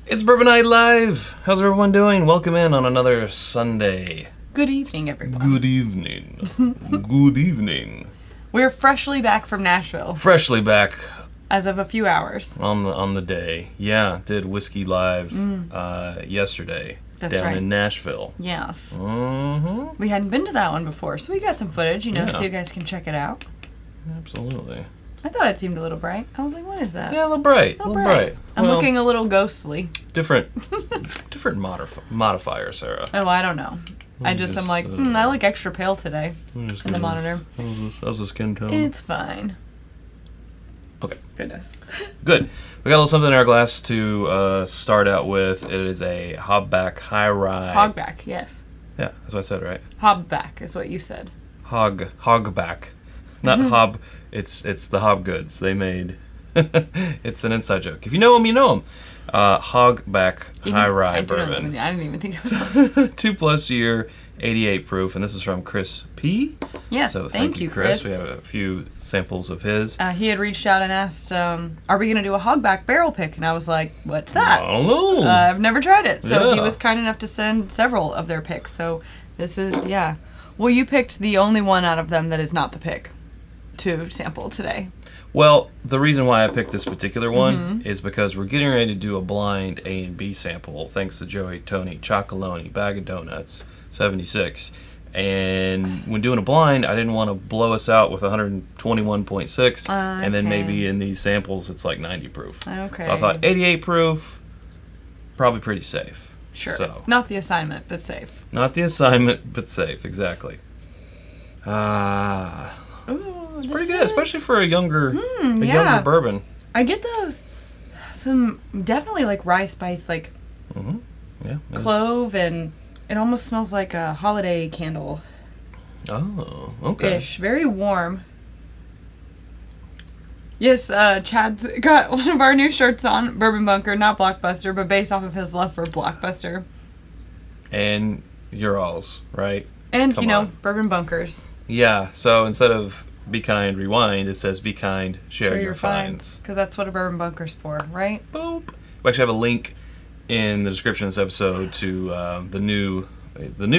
It's Bourbon Night Live! How's everyone doing? Welcome in on another Sunday. Good evening, everyone. Good evening. Good evening. We're freshly back from Nashville. Freshly back. As of a few hours. On the day. Yeah, did Whisky Live yesterday. That's down right. in Nashville. Yes. Mm-hmm. We hadn't been to that one before, so we got some footage, Yeah. so you guys can check it out. Absolutely. I thought it seemed a little bright. I was like, what is that? Yeah, a little bright. A little bright. I'm Well, looking a little ghostly. Different modifier, Sarah. Oh, I don't know. I'm like, I look extra pale today in the monitor. How's the skin tone? It's fine. Okay. Goodness. Good. We got a little something in our glass to start out with. It is a Hogback High Rye. Hogback, yes. Yeah, that's what I said, right? Hogback is what you said. Hogback. Not hob. It's the Hob Goods. They made. It's an inside joke. If you know them, you know them. Hogback High Rye Bourbon. I didn't even think that was one. 2+ year, 88 proof, and this is from Chris P. Yes, So thank you, Chris. We have a few samples of his. He had reached out and asked, are we going to do a hogback barrel pick? And I was like, what's that? I don't know. I've never tried it. So he Yeah. was kind enough to send several of their picks. So this is, yeah. Well, you picked the only one out of them that is not the pick to sample today. Well, the reason why I picked this particular one is because we're getting ready to do a blind A and B sample, thanks to Joey Tony Chocolonely, Bag of Donuts, 76. And when doing a blind, I didn't want to blow us out with 121.6, and then maybe in these samples it's like 90 proof. Okay. So I thought 88 proof, probably pretty safe. Sure. So, Not the assignment, but safe. not the assignment, but safe, exactly. Ooh, It's pretty good, especially for a younger yeah. bourbon. I get those. Some definitely like rye spice, like Yeah. clove, and it almost smells like a holiday candle. Oh, okay. Ish. Very warm. Yes, Chad's got one of our new shirts on, Bourbon Bunker, not Blockbuster, but based off of his love for Blockbuster. And your alls, right? And, Come on. Bourbon Bunkers. Yeah, so instead of be kind, rewind, it says be kind, share your finds. Because that's what a Bourbon Bunker's for, right? Boop. We actually have a link in the description of this episode to the new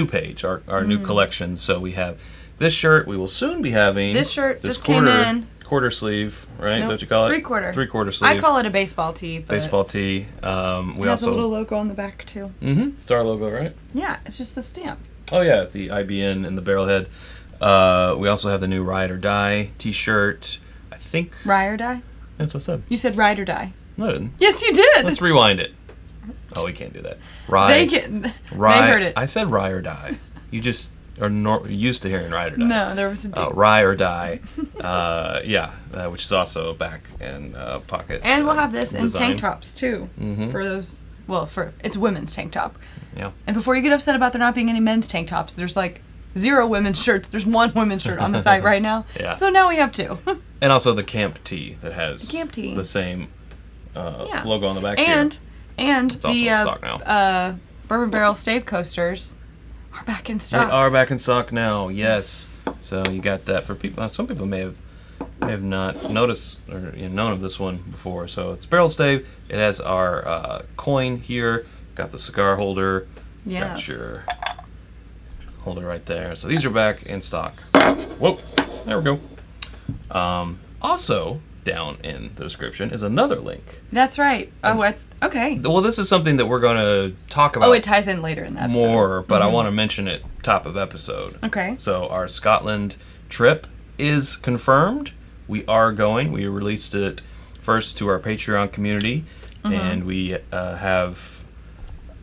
page, our new collection. So we have this shirt. We will soon be having This shirt just quarter, came in. Quarter sleeve, right? Is Nope, that what you call it? 3/4. 3/4 sleeve. I call it a baseball tee. But baseball tee. We it has also a little logo on the back, too. It's our logo, right? Yeah, it's just the stamp. Oh yeah, the IBN and the barrelhead. We also have the new Ride or Die T-shirt. I think Rye or die? that's what I said. You said ride or die. No, I didn't. Yes, you did. Let's rewind it. Oh, we can't do that. Ride. They Rye. heard it. I said Rye or Die. You just are used to hearing Ride or Die. No, there was a D. Rye or Die. Which is also back and pocket. And we'll have this in design. tank tops too. For those, it's women's tank top. Yeah. And before you get upset about there not being any men's tank tops, there's like 0 women's shirts. There's 1 women's shirt on the site right now. Yeah. So now we have 2. And also the Camp Tee that has Camp Tee. the same logo on the back and here. and It's also the in stock now. Bourbon Barrel Stave Coasters are back in They stock. are back in stock now. Yes. So you got that for people. Some people may have not noticed or known of this one before. So it's barrel stave. It has our coin here. Got the cigar holder. Yes. Got your holder right there. So these are back in stock. Whoa. There we go. Also down in the description is another link. That's right. Okay. Well, this is something that we're going to talk about. Oh, it ties in later in the episode. More, but I want to mention it top of episode. Okay. So our Scotland trip is confirmed. We are going. We released it first to our Patreon community, and we have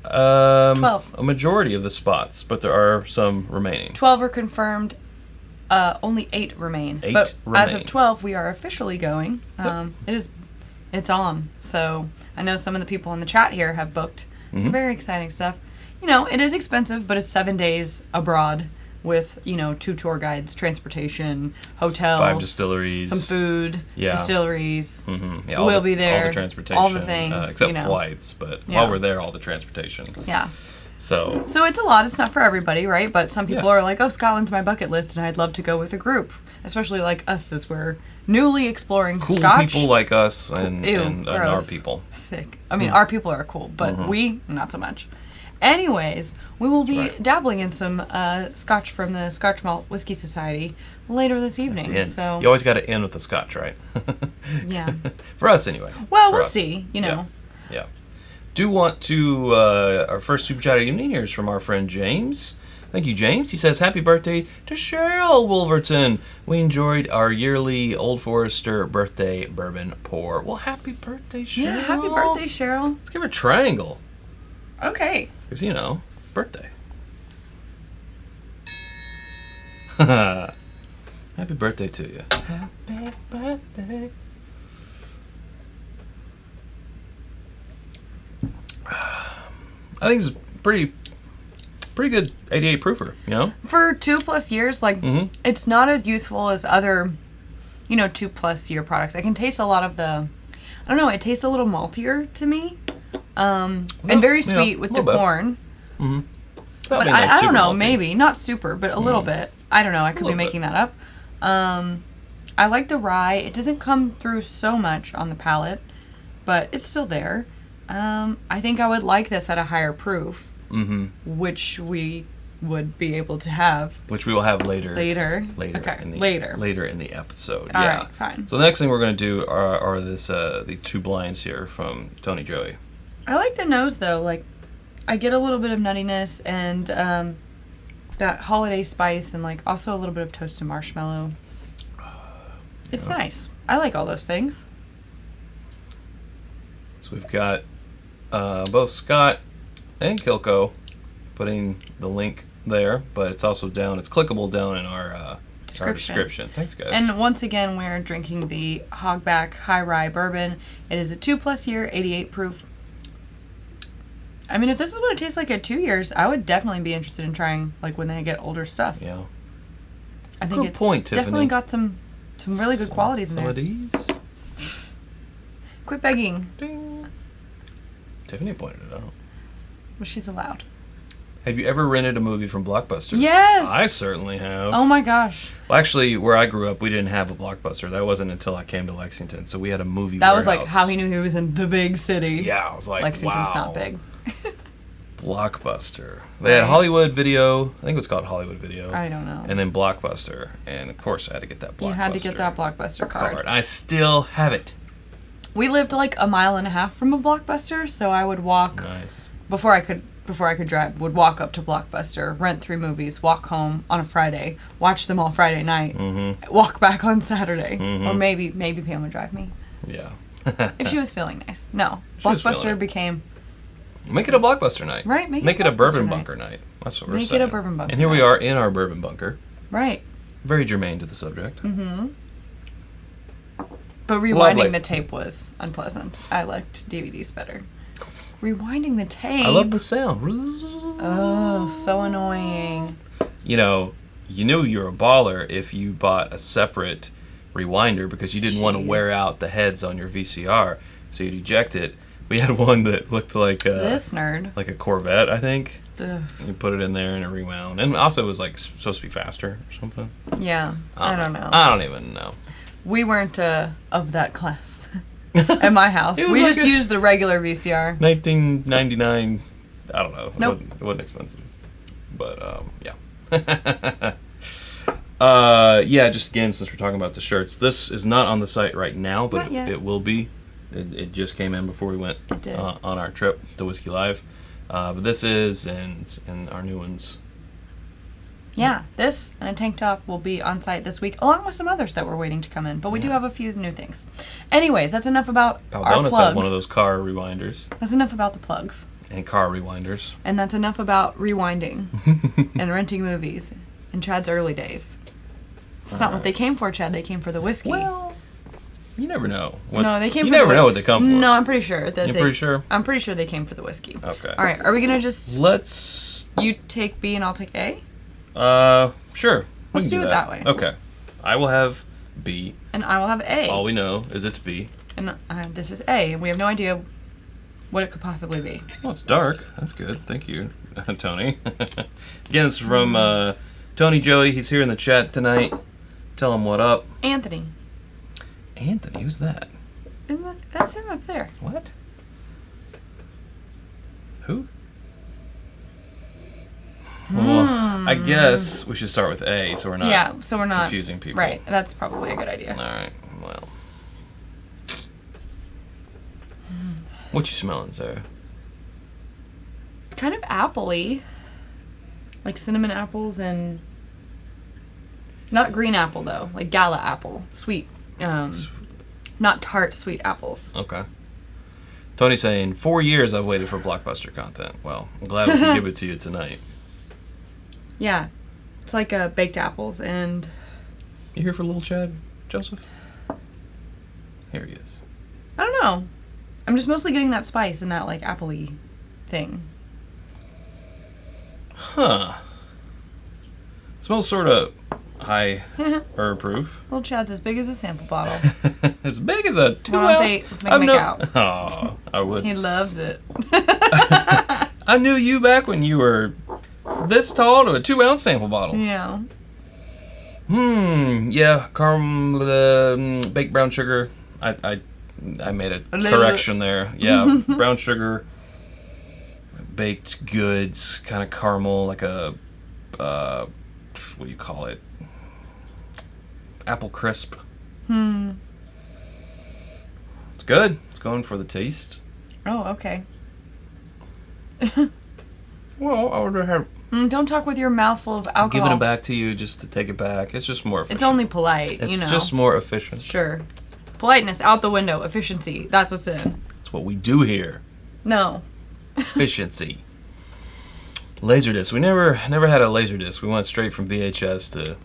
12. a majority of the spots, but there are some remaining. 12 are confirmed. Only 8 remain. 8 but as remain. of 12, we are officially going. It's on. So I know some of the people in the chat here have booked. Very exciting stuff. It is expensive, but it's 7 days abroad with 2 tour guides, transportation, hotels, 5 distilleries, some food, distilleries. Yeah, we'll be there. all the transportation, all the things, except flights. But Yeah. while we're there, all the transportation. Yeah. So it's a lot. It's not for everybody, right? But some people are like, oh, Scotland's my bucket list, and I'd love to go with a group. especially like us as we're newly exploring Cool Scotch. people like us and our gross. people. Sick. I mean, our people are cool, but we, not so much. Anyways, we will be dabbling in some Scotch from the Scotch Malt Whiskey Society later this evening. So you always got to end with the Scotch, right? Yeah. For us, anyway. Well, we'll see. You know. Yeah. Do want to our first super chat of the evening here is from our friend James. Thank you, James. He says, happy birthday to Cheryl Wolverton. We enjoyed our yearly Old Forester birthday bourbon pour. Well, happy birthday, Cheryl. Yeah, happy birthday, Cheryl. Let's give her a triangle. Okay. Because, you know, birthday. Happy birthday to you. Happy birthday. I think it's pretty good 88 proofer, you know? For 2+ years, like, it's not as youthful as other, 2+ year products. I can taste a lot of the, I don't know, it tastes a little maltier to me. And very sweet with the corn. Mm-hmm. But I don't know, maybe. Not super, but a little bit. I don't know, I could be making that up. I like the rye. It doesn't come through so much on the palate, but it's still there. I think I would like this at a higher proof, which we would be able to have. Which we will have later. Later. Later in the episode. All right, fine. So the next thing we're going to do are these two blinds here from Tony Joey. I like the nose, though. Like, I get a little bit of nuttiness and that holiday spice and, like, also a little bit of toasted marshmallow. It's nice. I like all those things. So we've got both Scott and Kilco, putting the link there, but it's also down. It's clickable down in our description. Thanks, guys. And once again, we're drinking the Hogback High Rye Bourbon. It is a 2+ year, 88 proof. I mean, if this is what it tastes like at 2 years, I would definitely be interested in trying, like, when they get older stuff. Yeah. I think it's definitely got some really good qualities in there. Some of these. Quit begging. Ding. Tiffany pointed it out. Well, she's allowed. Have you ever rented a movie from Blockbuster? Yes! I certainly have. Oh my gosh. Well, actually, where I grew up, we didn't have a Blockbuster. That wasn't until I came to Lexington. So we had a movie That warehouse. was like how he knew he was in the big city. Yeah, I was like, Lexington's wow. not big. Blockbuster. They had Hollywood Video. I think it was called Hollywood Video. I don't know. And then Blockbuster. And of course, I had to get that Blockbuster. You had to get that Blockbuster card. I still have it. We lived like a mile and a half from a Blockbuster, so I would walk. Nice. Before I could drive, would walk up to Blockbuster, rent 3 movies, walk home on a Friday, watch them all Friday night, walk back on Saturday, or maybe Pam would drive me. Yeah. If she was feeling nice. No, Blockbuster became. Make it a Blockbuster night. Right, make it a bourbon bunker night. That's what we're saying. Make it a bourbon bunker. And here we are in our bourbon bunker. Right. Very germane to the subject. Mm-hmm. But rewinding the tape was unpleasant. I liked DVDs better. Rewinding the tape. I love the sound. Oh, so annoying. You knew you were a baller if you bought a separate rewinder because you didn't want to wear out the heads on your VCR, so you'd eject it. We had one that looked like this nerd, like a Corvette, I think. Ugh. You put it in there and it rewound, and also it was like supposed to be faster or something. Yeah, I don't know. I don't even know. We weren't of that class at my house. We like just used the regular VCR. 1999. I don't know. Nope. It wasn't expensive, but yeah. Yeah. Just again, since we're talking about the shirts, this is not on the site right now, but it will be. It just came in before we went on our trip to Whiskey Live. But this is and our new ones. Yeah, this and a tank top will be on site this week, along with some others that we're waiting to come in. But we do have a few new things. Anyways, that's enough about our plugs. Had one of those car rewinders. That's enough about the plugs. And car rewinders. And that's enough about rewinding and renting movies in Chad's early days. That's not what they came for, Chad. They came for the whiskey. Well, you never know. No, they came. You never know what they come for. No, I'm pretty sure that. You're pretty sure? I'm pretty sure they came for the whiskey. Okay. All right. Are we gonna just? Let's. You take B and I'll take A. Sure. Let's do it that way. Okay. I will have B. And I will have A. All we know is it's B. And this is A, and we have no idea what it could possibly be. Well, it's dark. That's good. Thank you, Tony. Again, it's from Tony Joey. He's here in the chat tonight. Tell him what up. Anthony. Anthony? Who's that? That's him up there. What? Who? Well, I guess we should start with A, so we're not confusing people. Right, that's probably a good idea. All right, well. What you smelling, Sarah? Kind of appley. Like cinnamon apples and... Not green apple, though. Like gala apple. Sweet. Not tart, sweet apples. Okay. Tony's saying, 4 years I've waited for Blockbuster content. Well, I'm glad we can give it to you tonight. Yeah. It's like baked apples and... You here for little Chad, Joseph? Here he is. I don't know. I'm just mostly getting that spice and that, like, appley thing. Huh. Smells sort of high herb proof. Little Chad's as big as a sample bottle. As big as a 2 Why ounce? don't they, let's make him make out. Oh, I would. He loves it. I knew you back when you were this tall to a 2 ounce sample bottle. Yeah. Yeah, caramel, baked brown sugar. I made a correction there. Yeah, brown sugar, baked goods, kind of caramel, like a, what do you call it? Apple crisp. It's good. It's going for the taste. Oh, okay. Well, I would have... Don't talk with your mouth full of alcohol. Giving it back to you just to take it back. It's just more efficient. It's only polite, you know. It's just more efficient. Sure. Politeness out the window. Efficiency. That's what's in. That's what we do here. No. Efficiency. Laserdisc. We never had a Laserdisc. We went straight from VHS to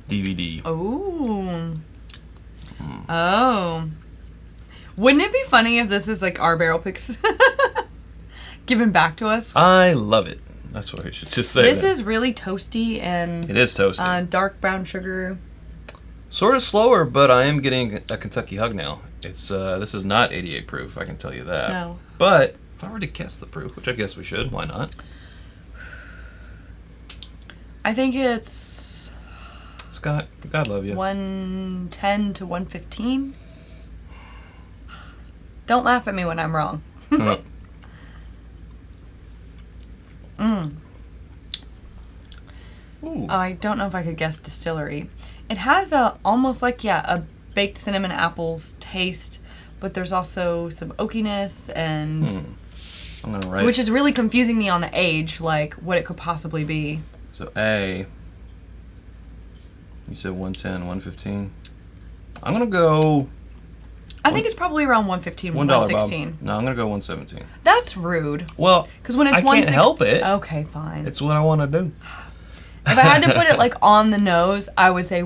DVD. Oh. Oh. Wouldn't it be funny if this is like our barrel picks given back to us? I love it. That's what I should just say. This is really toasty and... It is toasty. Dark brown sugar. Sort of slower, but I am getting a Kentucky Hug now. It's this is not 88 proof, I can tell you that. No. But if I were to guess the proof, which I guess we should, why not? I think it's... Scott, God love you. 110 to 115. Don't laugh at me when I'm wrong. Ooh. I don't know if I could guess distillery. It has almost like, a baked cinnamon apples taste, but there's also some oakiness and... I'm gonna write... Which is really confusing me on the age, like what it could possibly be. So A, you said 110, 115. I'm gonna go... I think it's probably around 115, $1, 116. Bob. No, I'm gonna go 117. That's rude. Well, because when it's I can't help it. Okay, fine. It's what I want to do. If I had to put it like on the nose, I would say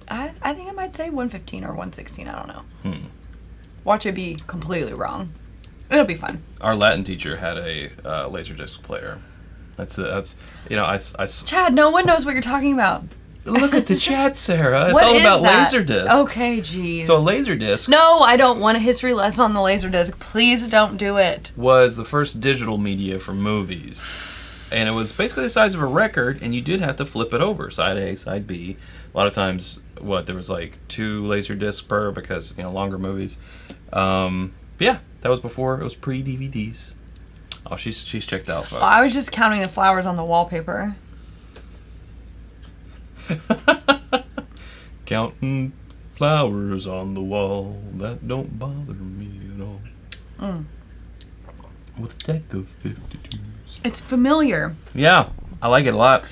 I think I might say 115 or 116. I don't know. Watch it be completely wrong. It'll be fun. Our Latin teacher had a Laserdisc player. That's you know I Chad, no one knows what you're talking about. Look at the chat, Sarah. It's What all is about that? Laserdiscs. Okay, geez. So a Laserdisc. No, I don't want a history lesson on the Laserdisc. Please don't do it. Was the first digital media for movies, and it was basically the size of a record, and you did have to flip it over, side A, side B. A lot of times, there was like 2 Laserdiscs per because longer movies. Yeah, that was before it was pre-DVDs. Oh, she's checked out, folks. I was just counting the flowers on the wallpaper. Counting flowers on the wall, that don't bother me at all. With a deck of 52s. It's familiar. Yeah, I like it a lot.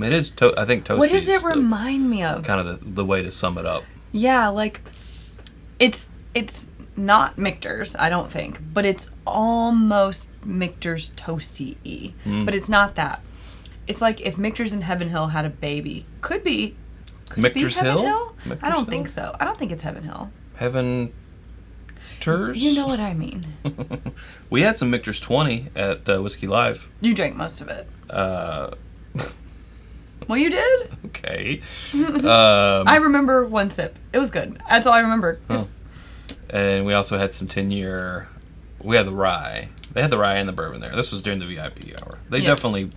It is, I think, toasty. What does it remind me of? Kind of the way to sum it up. Yeah, like, it's not Michter's, I don't think, but it's almost Michter's toasty-y. But it's not that. It's like if Michter's and Heaven Hill had a baby. Could be. Could it be Michter's Heaven Hill? Hill? Michter's I don't Hill? think so. I don't think it's Heaven Hill. Heaven Ters? You know what I mean. We had some Michter's 20 at Whiskey Live. You drank most of it. Well, you did? Okay. I remember one sip. It was good. That's all I remember. And we also had some 10-year... We had the rye. They had the rye and the bourbon there. This was during the VIP hour. They definitely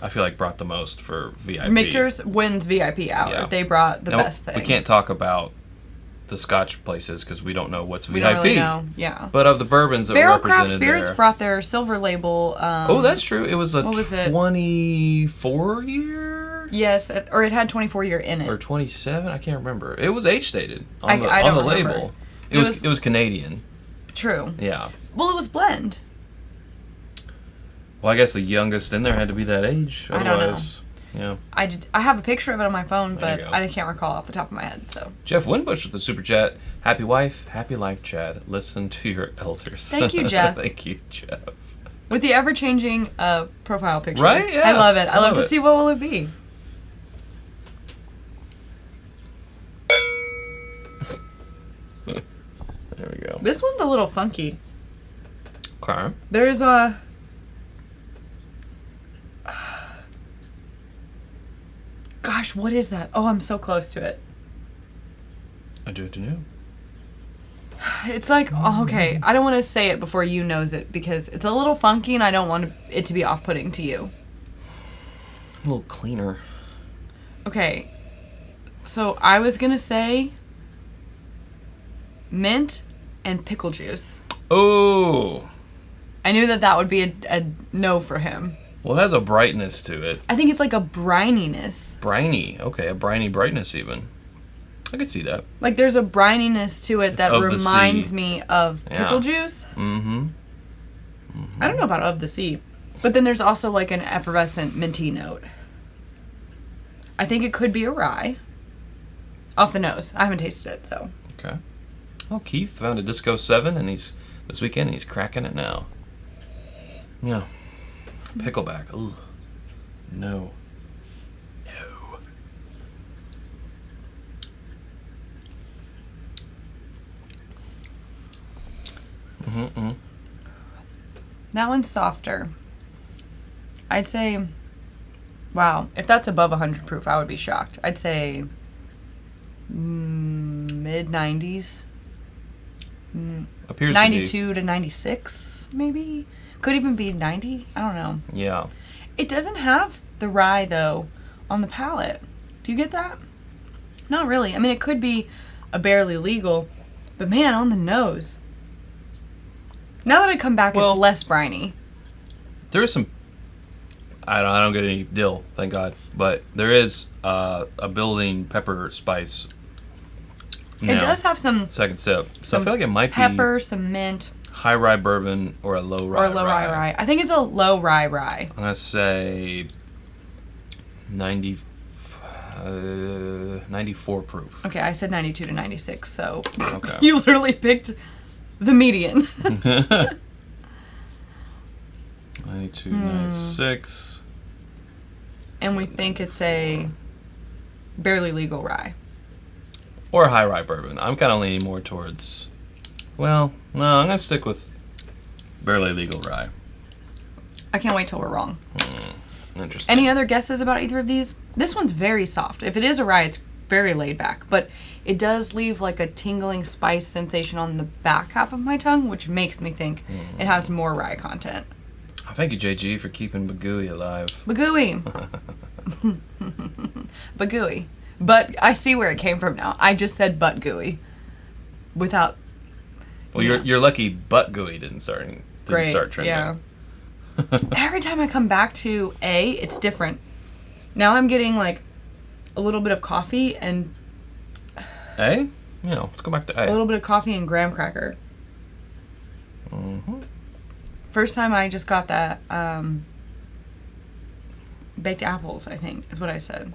I feel like brought the most for VIP. Michter's wins VIP out. Yeah. They brought the Now, best thing. We can't talk about the Scotch places because we don't know what's We VIP. don't really know. Yeah. But of the bourbons that Barrel were represented Craft Spirits there, brought their silver label. oh, that's true. It was a what was it? 24 year. Yes, or it had 24 year in it. Or 27. I can't remember. It was age stated on I the don't label. remember. It was Canadian. True. Yeah. Well, it was blend. Well, I guess the youngest in there had to be that age. I don't know. Otherwise, yeah. I have a picture of it on my phone, There but you go. I can't recall off the top of my head. So Jeff Winbush with the super chat. Happy wife, happy life, Chad. Listen to your elders. Thank you, Jeff. Thank you, Jeff. with the ever changing profile picture. Right? Yeah. I love it. I love to it. see what will it be. There we go. This one's a little funky. Okay. There's a. Gosh, what is that? Oh, I'm so close to it. I do know. It's like, oh, okay, I don't want to say it before you knows it because it's a little funky and I don't want it to be off-putting to you. A little cleaner. Okay, so I was going to say mint and pickle juice. Oh. I knew that would be a no for him. Well, it has a brightness to it. I think it's like a brininess. Briny. Okay, a briny brightness even. I could see that. Like there's a brininess to it that of the reminds sea. me of pickle Yeah. juice. Mm-hmm. I don't know about of the sea. But then there's also like an effervescent minty note. I think it could be a rye. Off the nose. I haven't tasted it, so. Okay. Oh, Keith found a Disco 7 and this weekend he's cracking it now. Yeah. Pickleback. Ooh. No. No. Mm-hmm. That one's softer. I'd say, wow, if that's above 100 proof, I would be shocked. I'd say mid-90s. Appears to 92 to 96, maybe? Could even be 90. I don't know. be. Yeah. It doesn't have the rye, though, on the palate. Do you get that? Not really. I mean, it could be a barely legal, but man, on the nose. Now that I come back, Well, it's less briny. There is some. I don't get any dill, thank God. But there is a building pepper spice. It does have some Second sip. So I some feel like it might pepper, some mint, be high rye bourbon or a low rye. or a low rye. I think it's a low rye. I'm gonna say 94 proof. Okay, I said 92 to 96, so Okay. you literally picked the median. 92, 96. And we think it's a barely legal rye. Or high rye bourbon. I'm kind of leaning more towards. Well, no, I'm gonna stick with barely legal rye. I can't wait till we're wrong. Interesting. Any other guesses about either of these? This one's very soft. If it is a rye, it's very laid back, but it does leave like a tingling spice sensation on the back half of my tongue, which makes me think it has more rye content. Thank you, JG, for keeping Bagooey alive. Bagooey. Bagooey. But I see where it came from now. I just said butt gooey. Without. Well, you're lucky butt gooey didn't start trending. Yeah. Every time I come back to A, it's different. Now I'm getting like a little bit of coffee and A? Yeah, let's go back to A. a little bit of coffee and graham cracker. Mm-hmm. First time I just got that baked apples, I think, is what I said.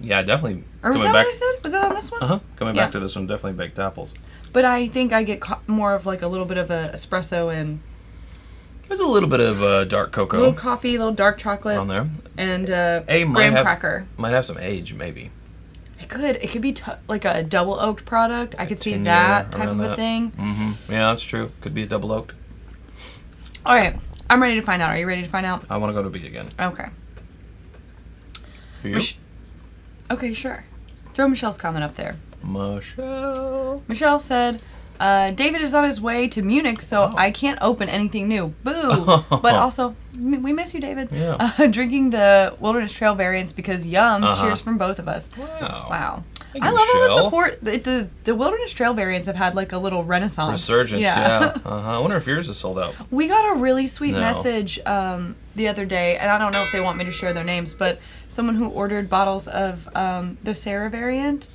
Yeah, definitely. Or was that what I said? Was that on this one? Uh-huh. Coming Yeah. back to this one, definitely baked apples. But I think I get more of like a little bit of a espresso and There's a little bit of dark a little cocoa coffee, a little dark chocolate, on there. and A might graham have, cracker. Might have some age, maybe. It could be like a double oaked product. I could see 10 that year, type around of a that. thing. Mm-hmm. Yeah, that's true. Could be a double oaked. All right, I'm ready to find out. Are you ready to find out? I want to go to B again. Okay. For you? Okay, sure. Throw Michelle's comment up there. Michelle. Michelle said, David is on his way to Munich, so I can't open anything new. Boo! But also, we miss you, David. Yeah. Drinking the Wilderness Trail variants because yum. Cheers from both of us. Wow. I love all the support. The Wilderness Trail variants have had like a little renaissance. Resurgence, yeah. I wonder if yours is sold out. We got a really sweet message the other day, and I don't know if they want me to share their names, but someone who ordered bottles of the Sarah variant,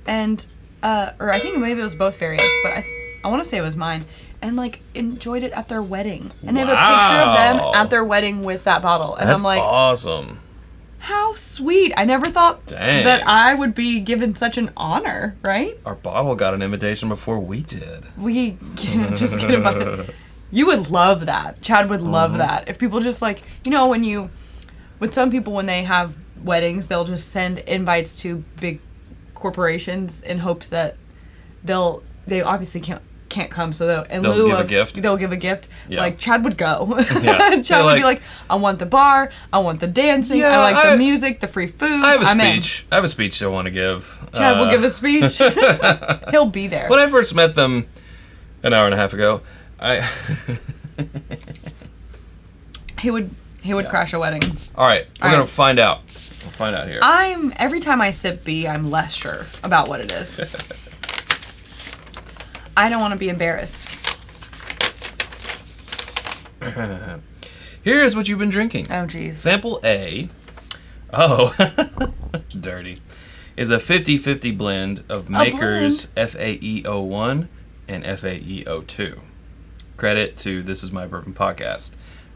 and or I think maybe it was both variants, but I want to say it was mine, and like enjoyed it at their wedding, and they have a picture of them at their wedding with that bottle, and That's I'm like, awesome. How sweet! I never thought that I would be given such an honor, right? Our bottle got an invitation before we did. We just kidding about it. You would love that. Chad would love that. If people just like, with some people when they have weddings, they'll just send invites to big corporations in hopes that they obviously can't come, so they'll give a gift. Yeah. Like Chad would go. Yeah. Chad would be like, I want the bar, I want the dancing, I like the music, the free food. I have a speech I want to give. Chad will give a speech. He'll be there. When I first met them an hour and a half ago, he would crash a wedding. All right, we're gonna find out. We'll find out here. Every time I sip B, I'm less sure about what it is. I don't want to be embarrassed. Here's what you've been drinking. Oh, geez. Sample A. Dirty. Is a 50-50 blend of Maker's FAE01 and FAE02. Credit to This Is My Bourbon Podcast.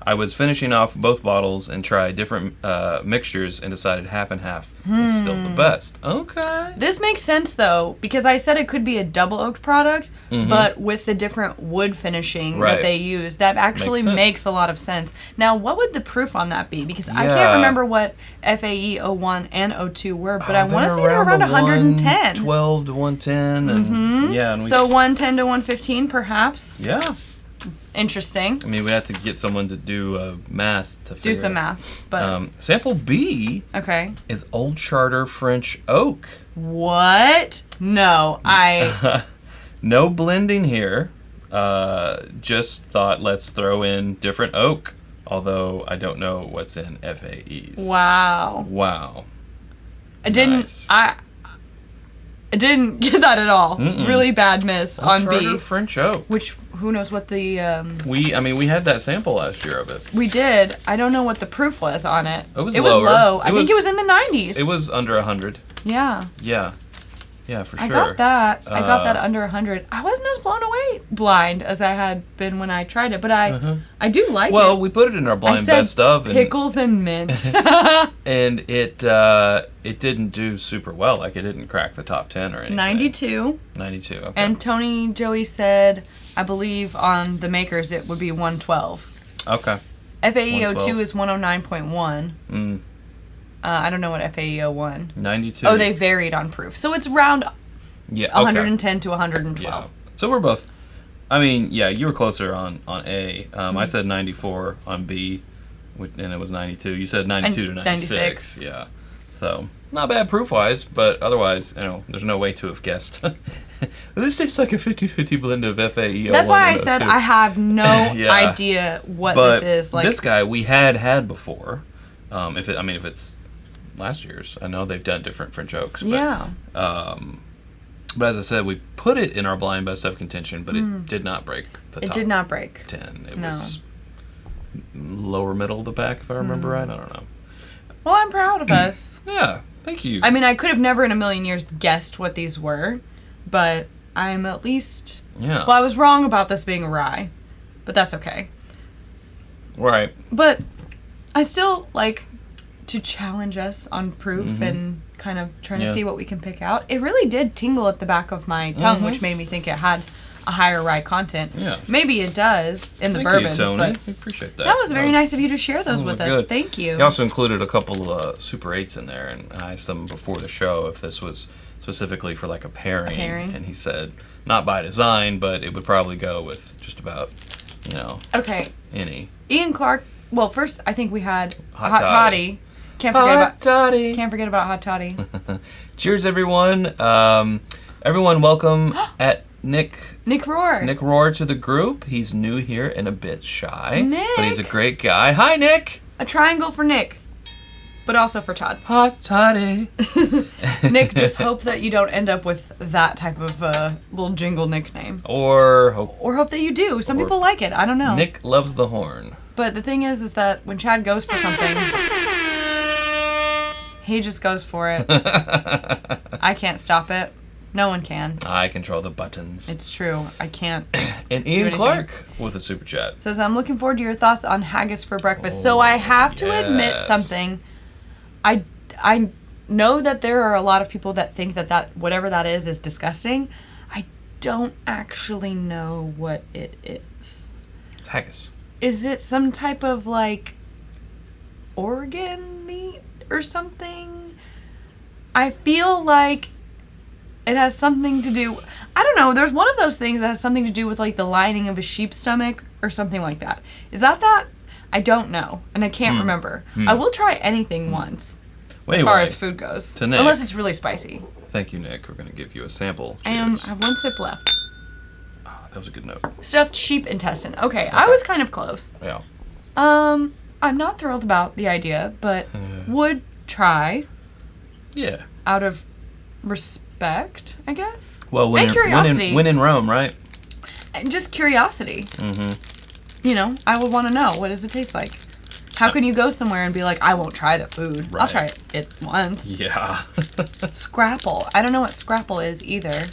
I was finishing off both bottles and tried different mixtures and decided half and half is still the best. Okay. This makes sense, though, because I said it could be a double oaked product, but with the different wood finishing that they use, that actually makes a lot of sense. Now, what would the proof on that be? Because I can't remember what FAE 01 and 02 were, but I want to say they're around 110. 12 to 110. And, so 110 to 115, perhaps? Yeah. Interesting. I mean, we have to get someone to do math to figure do some math, but sample B is Old Charter French Oak. What? No, no blending here. Just thought let's throw in different oak. Although I don't know what's in FAEs. Wow. I didn't get that at all. Really bad miss on B. French oak. Which, who knows what the... We had that sample last year of it. We did. I don't know what the proof was on it. It was low. I think it was in the 90s. It was under 100. Yeah. Yeah, for sure. I got that. I got that under 100. I wasn't as blown away blind as I had been when I tried it, but I do like it. Well, we put it in our blind best of. Pickles and mint. And it didn't do super well. Like, it didn't crack the top 10 or anything. 92. 92, okay. And Tony Joey said, I believe on the makers it would be 112. Okay. FAE02 is 109.1. I don't know what FAE01. 92. Oh, they varied on proof. So it's around 110 to 112. Yeah. So we're both... I mean, yeah, you were closer on A. I said 94 on B, and it was 92. You said 92 to 96. Yeah. So, not bad proof-wise, but otherwise, there's no way to have guessed. This tastes like a 50-50 blend of FAE01. That's why I said I have no idea what this is. Like, this guy we had before. If it's last year's, I know they've done different French oaks. But, but as I said, we put it in our blind best of contention, but it did not break the top. It did not break 10. It was lower middle of the pack, if I remember right. I don't know. Well, I'm proud of us. Yeah, thank you. I mean, I could have never in a million years guessed what these were, but I'm at least... Yeah. Well, I was wrong about this being a rye, but that's okay. Right. But I still like to challenge us on proof and kind of trying to see what we can pick out. It really did tingle at the back of my tongue, which made me think it had a higher rye content. Yeah. Maybe it does in the Thank bourbon. You, Tony. But I appreciate that. That was very nice of you to share those with us. Good. Thank you. He also included a couple of Super 8s in there, and I asked him before the show if this was specifically for like a pairing. And he said, not by design, but it would probably go with just about, any. Ian Clark. Well, first I think we had Hot Toddy. Can't forget about Hot Toddy. Cheers, everyone. Everyone, welcome at Nick Rohr. Rohr to the group. He's new here and a bit shy. Nick. But he's a great guy. Hi, Nick. A triangle for Nick. But also for Todd. Hot toddy. Nick, just hope that you don't end up with that type of little jingle nickname. Or hope that you do. Some people like it. I don't know. Nick loves the horn. But the thing is that when Chad goes for something, he just goes for it. I can't stop it. No one can. I control the buttons. It's true. I can't. And Ian Clark with a super chat. Says, I'm looking forward to your thoughts on haggis for breakfast. So I have to admit something. I know that there are a lot of people that think that whatever that is disgusting. I don't actually know what it is. It's haggis. Is it some type of like organ meat or something? I feel like it has something to do, I don't know, there's one of those things that has something to do with like the lining of a sheep's stomach or something like that. Is that? I don't know, and I can't remember. I will try anything once, as far as food goes, unless it's really spicy. Thank you, Nick. We're going to give you a sample. I have one sip left. Oh, that was a good note. Stuffed sheep intestine. Okay, I was kind of close. Yeah. I'm not thrilled about the idea, but would try. Yeah. Out of respect, I guess. Well, and curiosity. When in Rome, right? And just curiosity. You know, I would want to know, what does it taste like? How can you go somewhere and be like, I won't try the food. Right. I'll try it once. Yeah. Scrapple. I don't know what scrapple is either.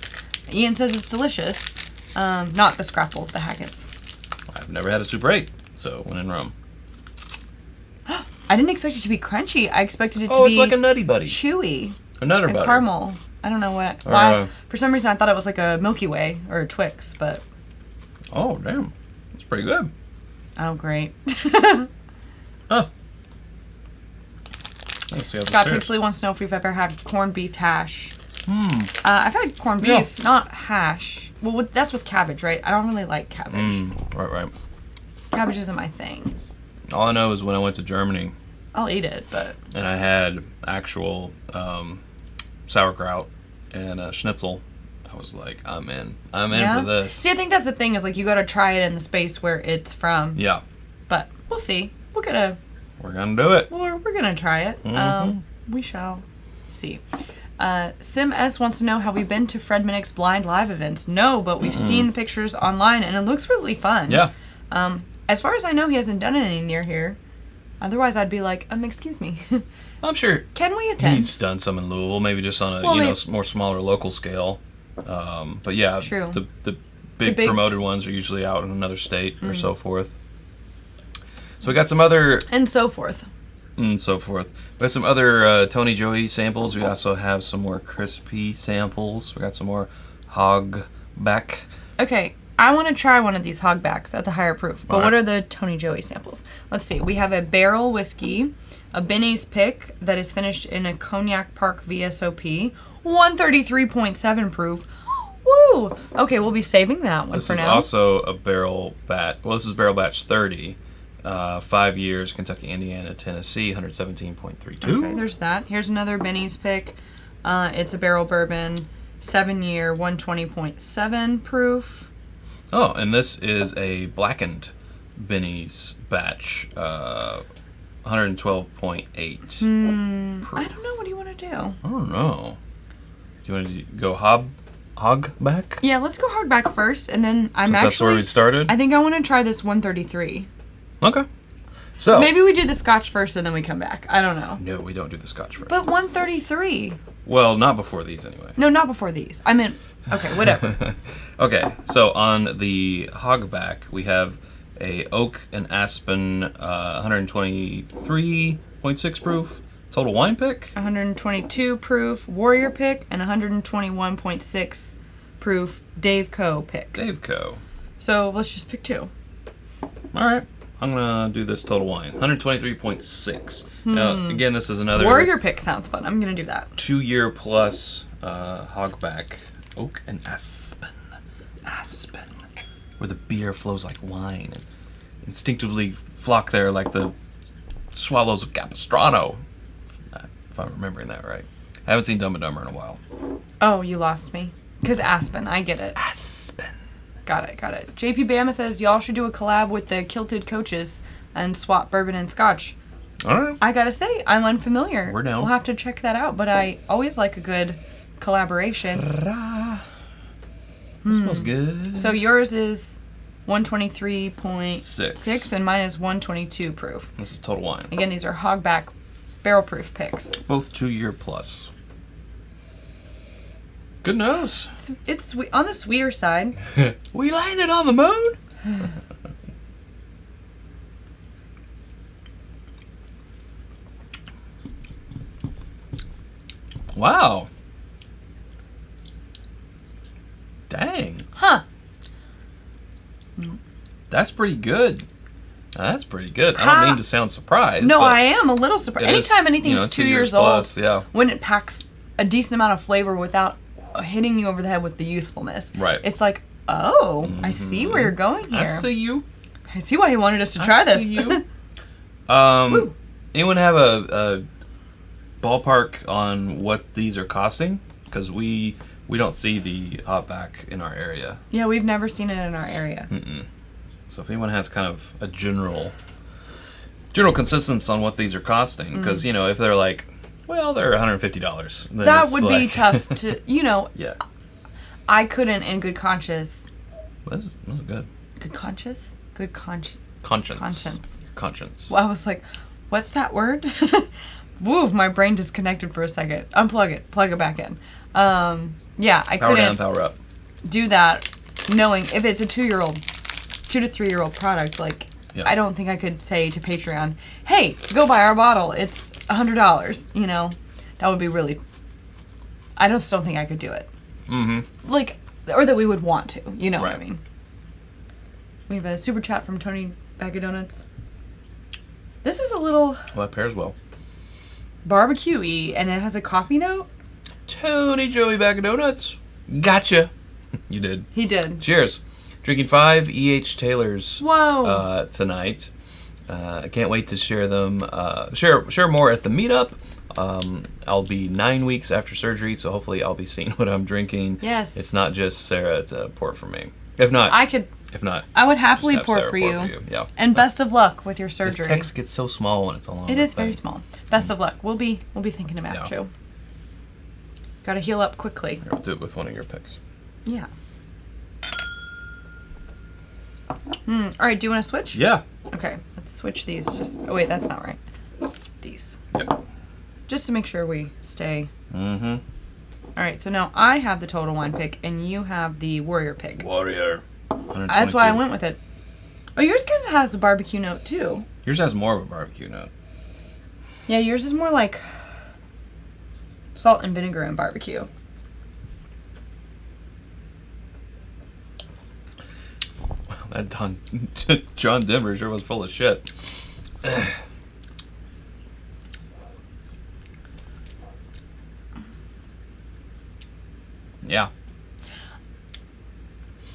Ian says it's delicious. Not the scrapple, the haggis. I've never had a Super 8, so when in Rome. I didn't expect it to be crunchy. I expected it to be... Oh, it's like a Nutty Buddy. Chewy. A Nutter and Butter. Caramel. I don't know why. For some reason, I thought it was like a Milky Way or a Twix, but... Oh, damn. It's pretty good. Oh, great. Oh. Scott Pixley wants to know if we've ever had corned beef hash. I've had corned beef, not hash. Well, that's with cabbage, right? I don't really like cabbage. Right. Cabbage isn't my thing. All I know is when I went to Germany. I'll eat it, but... And I had actual sauerkraut and schnitzel. I was like, I'm in for this. See, I think that's the thing, is like you gotta try it in the space where it's from. Yeah. But we'll see. We're gonna do it. We're gonna try it. We shall see. Sim S wants to know, have we been to Fred Minnick's blind live events? No, but we've seen the pictures online, and it looks really fun. Yeah. As far as I know, he hasn't done any near here. Otherwise, I'd be like, excuse me. I'm sure. Can we attend? He's done some in Louisville, maybe just on a more smaller local scale. But yeah, true. The big promoted ones are usually out in another state or so forth. So we got some other... And so forth. We got some other Tony Joey samples. We also have some more crispy samples. We got some more Hogback. Okay, I want to try one of these Hogbacks at the higher proof. But what are the Tony Joey samples? Let's see. We have a barrel whiskey, a Benny's pick that is finished in a Cognac Park VSOP, 133.7 proof. Woo! Okay, we'll be saving that one for now. This is also a barrel batch. Well, this is barrel batch 30. 5 years, Kentucky, Indiana, Tennessee, 117.32. Okay, there's that. Here's another Benny's pick. It's a barrel bourbon, 7 year, 120.7 proof. Oh, and this is a Blackened Benny's batch, 112.8 proof. I don't know. What do you want to do? I don't know. Do you want to go Hogback? Yeah, let's go Hogback first, and then That's where we started? I think I want to try this 133. Okay. So maybe we do the Scotch first and then we come back. I don't know. No, we don't do the Scotch first. But 133. Well, not before these anyway. No, not before these. I meant, okay, whatever. Okay, so on the Hogback, we have a Oak and Aspen 123.6 proof. Total wine pick? 122 proof Warrior pick and 121.6 proof Dave Co pick. Dave Co. So let's just pick two. All right. I'm going to do this total wine. 123.6. Now, again, this is another... Warrior pick sounds fun. I'm going to do that. 2 year plus Hogback. Oak and Aspen. Aspen. Where the beer flows like wine and instinctively flock there like the swallows of Capistrano. If I'm remembering that right. I haven't seen Dumb and Dumber in a while. Oh, you lost me. Because Aspen, I get it. Aspen. Got it. JP Bama says y'all should do a collab with the Kilted Coaches and swap bourbon and scotch. All right. I gotta say, I'm unfamiliar. We're down. We'll have to check that out, but I always like a good collaboration. It smells good. So yours is 123.6 and mine is 122 proof. This is total wine. Again, these are Hogback barrel proof picks. Both 2-year plus. Good nose. It's sweet, on the sweeter side. We landed on the moon. Wow. Dang. Huh. That's pretty good. I don't mean to sound surprised. No, but I am a little surprised. Anytime anything's 2 years plus, old, yeah. when it packs a decent amount of flavor without hitting you over the head with the youthfulness. Right. It's like, oh, I see where you're going here. I see you. I see why he wanted us to try this. See you. Anyone have a ballpark on what these are costing? Because we don't see the Hogback in our area. Yeah, we've never seen it in our area. So if anyone has kind of a general consensus on what these are costing, because if they're like, well, they're $150, then that would be tough to, Yeah. I couldn't in good conscience. This is good. Good conscience? Good conscience. Conscience. Well, I was like, what's that word? Woo, my brain disconnected for a second. Unplug it. Plug it back in. Yeah, I Power couldn't down, power up. do that knowing if it's a 2 to 3 year old product, like, Yeah. I don't think I could say to Patreon, hey, go buy our bottle. It's $100. That would be really, I just don't think I could do it. Like, or that we would want to, what I mean? We have a super chat from Tony Bag of Donuts. This is a little Well, that pairs well. barbecue-y, and it has a coffee note. Tony Joey Bag of Donuts. Gotcha. You did. He did. Cheers. Drinking 5 E.H. Taylors Whoa. tonight. I can't wait to share them. Share more at the meetup. I'll be 9 weeks after surgery, so hopefully I'll be seeing what I'm drinking. Yes. It's not just Sarah to pour for me. If not, I would happily just have pour Sarah for you. Yeah. And best of luck with your surgery. This text gets so small when it's a long. It is very small. Best of luck. We'll be thinking about you. Got to heal up quickly. I'll do it with one of your picks. Yeah. All right. Do you want to switch? Yeah. Okay. Let's switch these. Oh wait, that's not right. These. Yep. Just to make sure we stay. Mm-hmm. All right. So now I have the total wine pick, and you have the warrior pick. Warrior. That's why I went with it. Oh, yours kind of has a barbecue note too. Yours has more of a barbecue note. Yeah, yours is more like salt and vinegar and barbecue. That John Denver sure was full of shit. Yeah.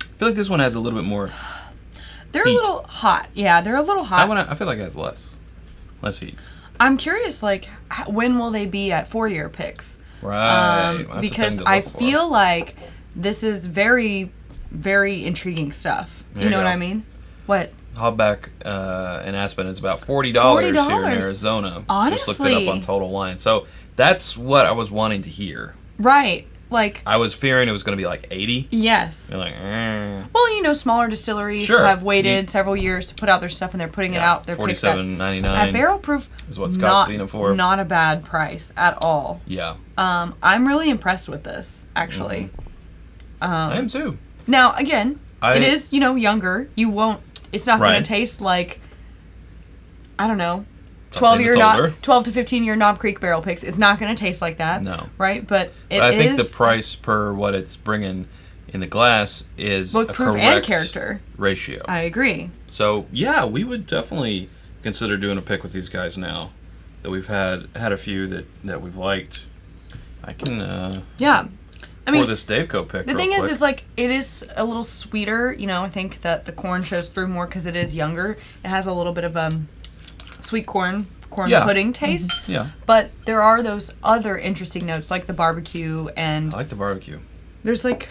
I feel like this one has a little bit more. They're heat. a little hot. Yeah, they're a little hot. I feel like it has less heat. I'm curious, like, when will they be at 4-year picks? Right. Because I feel like this is very, very intriguing stuff. You know what I mean? What? Hogback in Aspen is about $40 here in Arizona. Honestly. Just looked it up on Total Wine. So that's what I was wanting to hear. Right. Like, I was fearing it was going to be like 80. Yes. You're like, Well, smaller distilleries have waited several years to put out their stuff, and they're putting it out. They're $47.99 at barrel proof is what Scott's seen it for. Not a bad price at all. Yeah. I'm really impressed with this, actually. I am too. Now, again, it is, younger. It's not going to taste like, I don't know, 12 to 15 year Knob Creek barrel picks. It's not going to taste like that. No. Right? But I think the price per what it's bringing in the glass is both a proof correct and character ratio. I agree. So, yeah, we would definitely consider doing a pick with these guys now that we've had a few that we've liked. I can pour this Daveco pick. The thing is, it's like, it is a little sweeter. I think that the corn shows through more because it is younger. It has a little bit of sweet corn pudding taste. Yeah. But there are those other interesting notes, like the barbecue, and I like the barbecue. There's like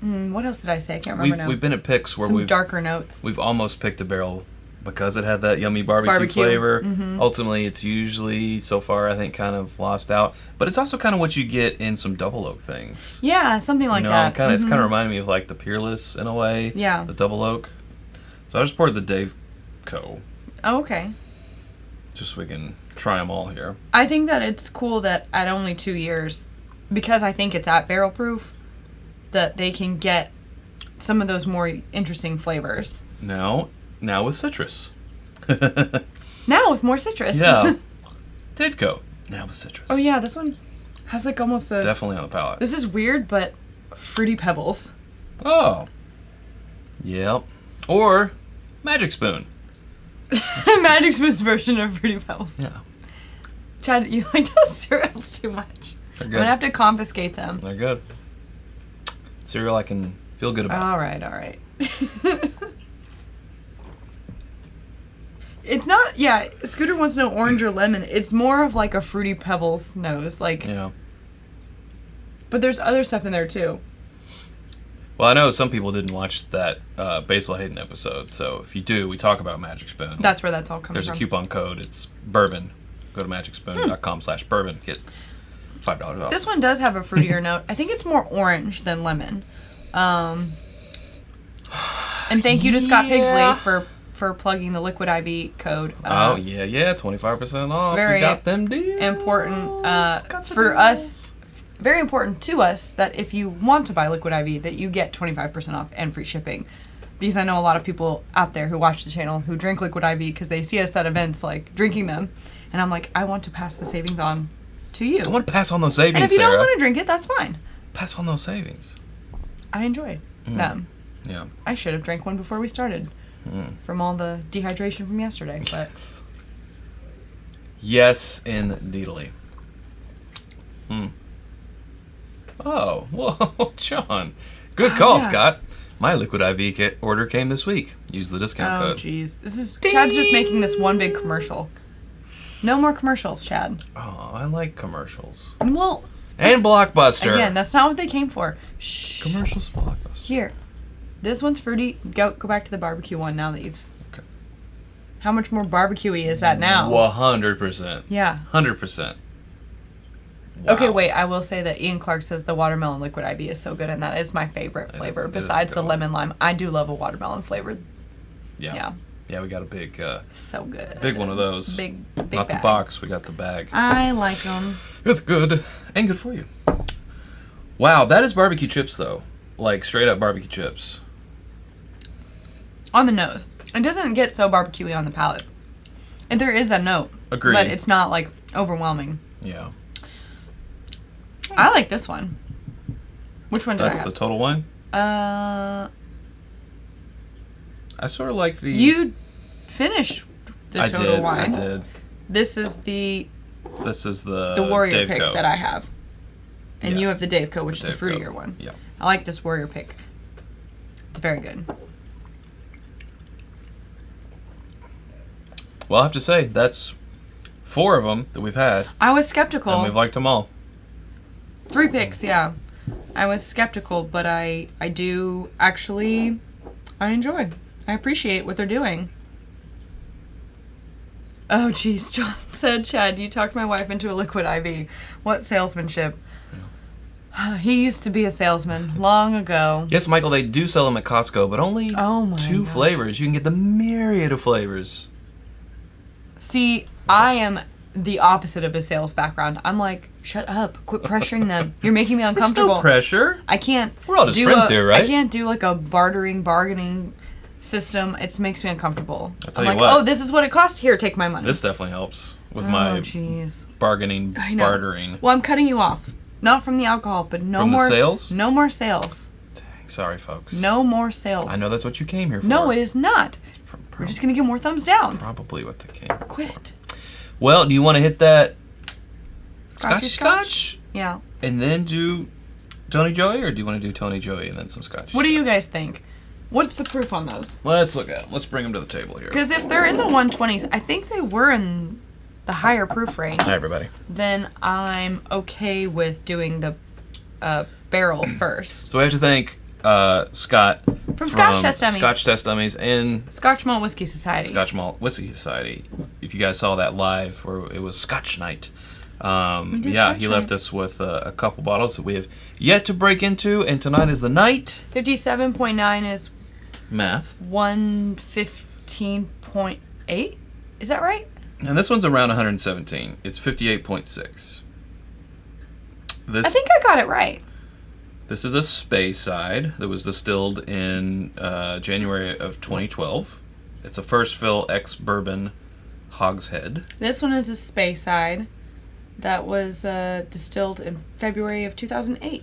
What else did I say? I can't remember now. We've been at picks where Some darker notes. We've almost picked a barrel because it had that yummy barbecue flavor. Mm-hmm. Ultimately, it's usually, so far, I think, kind of lost out. But it's also kind of what you get in some double oak things. Yeah, something like that. It's kind of reminding me of like the Peerless in a way. Yeah. The double oak. So I just poured the Dave Co. Oh, okay. Just so we can try them all here. I think that it's cool that at only 2 years, because I think it's at barrel proof, that they can get some of those more interesting flavors. Now with citrus. Now with more citrus. Yeah. Dave Co. Now with citrus. Oh yeah, this one has like almost a... Definitely on the palate. This is weird, but fruity pebbles. Oh. Yep. Or Magic Spoon. Magic Spoon's version of fruity pebbles. Yeah. Chad, you like those cereals too much. They're I'm good. gonna have to confiscate them. They're good. Cereal I can feel good about. All right. It's not, yeah, Scooter wants to know orange or lemon. It's more of like a Fruity Pebbles nose. Like, Yeah. But there's other stuff in there too. Well, I know some people didn't watch that Basil Hayden episode, so if you do, we talk about Magic Spoon. That's where that's all coming There's from. a coupon code. It's Bourbon. Go to magicspoon.com/bourbon. Get $5 off. This one does have a fruitier note. I think it's more orange than lemon. And thank you to Scott Pigsley for plugging the Liquid IV code. Oh, yeah, 25% off. Very we got them deals. Important Got the for deals. us. Very important to us that if you want to buy Liquid IV, that you get 25% off and free shipping. Because I know a lot of people out there who watch the channel who drink Liquid IV because they see us at events like drinking them. And I'm like, I want to pass the savings on to you. I want to pass on those savings, And if you Sarah. don't want to drink it, that's fine. Pass on those savings. I enjoy them. Yeah. I should have drank one before we started from all the dehydration from yesterday. But Yes, indeedly. Oh, whoa, John. Good call, yeah. Scott. My Liquid IV order came this week. Use the discount oh, code. jeez. Chad's just making this one big commercial. No more commercials, Chad. Oh, I like commercials. Well, And Blockbuster. again, that's not what they came for. Shh. Commercials, Blockbuster. Here. This one's fruity. Go back to the barbecue one now that you've... Okay. How much more barbecue-y is that now? 100%. Yeah. 100%. Wow. Okay, wait. I will say that Ian Clark says the watermelon Liquid IV is so good, and that is my favorite flavor. It is Besides the good. lemon lime, I do love a watermelon flavor. Yeah. Yeah, we got a big So good. big one of those. Big Not bag. the box, we got the bag. I like them. It's good. And good for you. Wow, that is barbecue chips, though. Like, straight up barbecue chips. On the nose. It doesn't get so barbecue-y on the palate. And there is a note. Agreed. But it's not, like, overwhelming. Yeah. I like this one. Which one did That's I the have? total one? I sort of like the... You finished the total wine. I did. This is the Dave Warrior pick Co. that I have. And Yeah. you have the Dave Co., which The is the Dave Co. fruitier one. Yeah. I like this Warrior pick. It's very good. Well, I have to say, that's 4 of them that we've had. I was skeptical. And we've liked them all. 3 picks, yeah. I was skeptical, but I do actually... I enjoy. I appreciate what they're doing. Oh, geez. John said, Chad, you talked my wife into a Liquid IV. What salesmanship. Yeah. He used to be a salesman long ago. Yes, Michael, they do sell them at Costco, but only Oh my 2 gosh. flavors. You can get the myriad of flavors. See, I am the opposite of a sales background. I'm like, shut up. Quit pressuring them. You're making me There's uncomfortable. no pressure. I can't. We're all just friends here, right? I can't do like a bargaining system. It makes me uncomfortable. I'll tell I'm you like, what. oh, this is what it costs. Here, take my money. This definitely helps with oh, my jeez. bargaining, I know. bartering. Well, I'm cutting you off. Not from the alcohol, but no From the more sales? No more sales. Dang, sorry, folks. No more sales. I know that's what you came here for. No, it is not. It's We're just gonna get more thumbs downs. probably what they came here Quit for. it. Well, do you want to hit that Scotchy Scotch Yeah. and then do Tony Joey, or do you want to do Tony Joey and then some Scotch? What do you guys think? What's the proof on those? Let's look at them. Let's bring them to the table here. Because if they're in the 120s, I think they were in the higher proof range. Hi, everybody. Then I'm okay with doing the barrel first. So we have to thank Scott from Scotch Test Dummies. Scotch Test Dummies and Scotch Malt Whiskey Society. Scotch Malt Whiskey Society. If you guys saw that live, where it was Scotch night. He left us with a couple bottles that we have yet to break into, and tonight is the night. 57.9 is math. 115.8. Is that right? And this one's around 117. It's 58.6. I think I got it right. This is a Speyside that was distilled in January of 2012. It's a first fill ex-bourbon hogshead. This one is a Speyside that was distilled in February of 2008.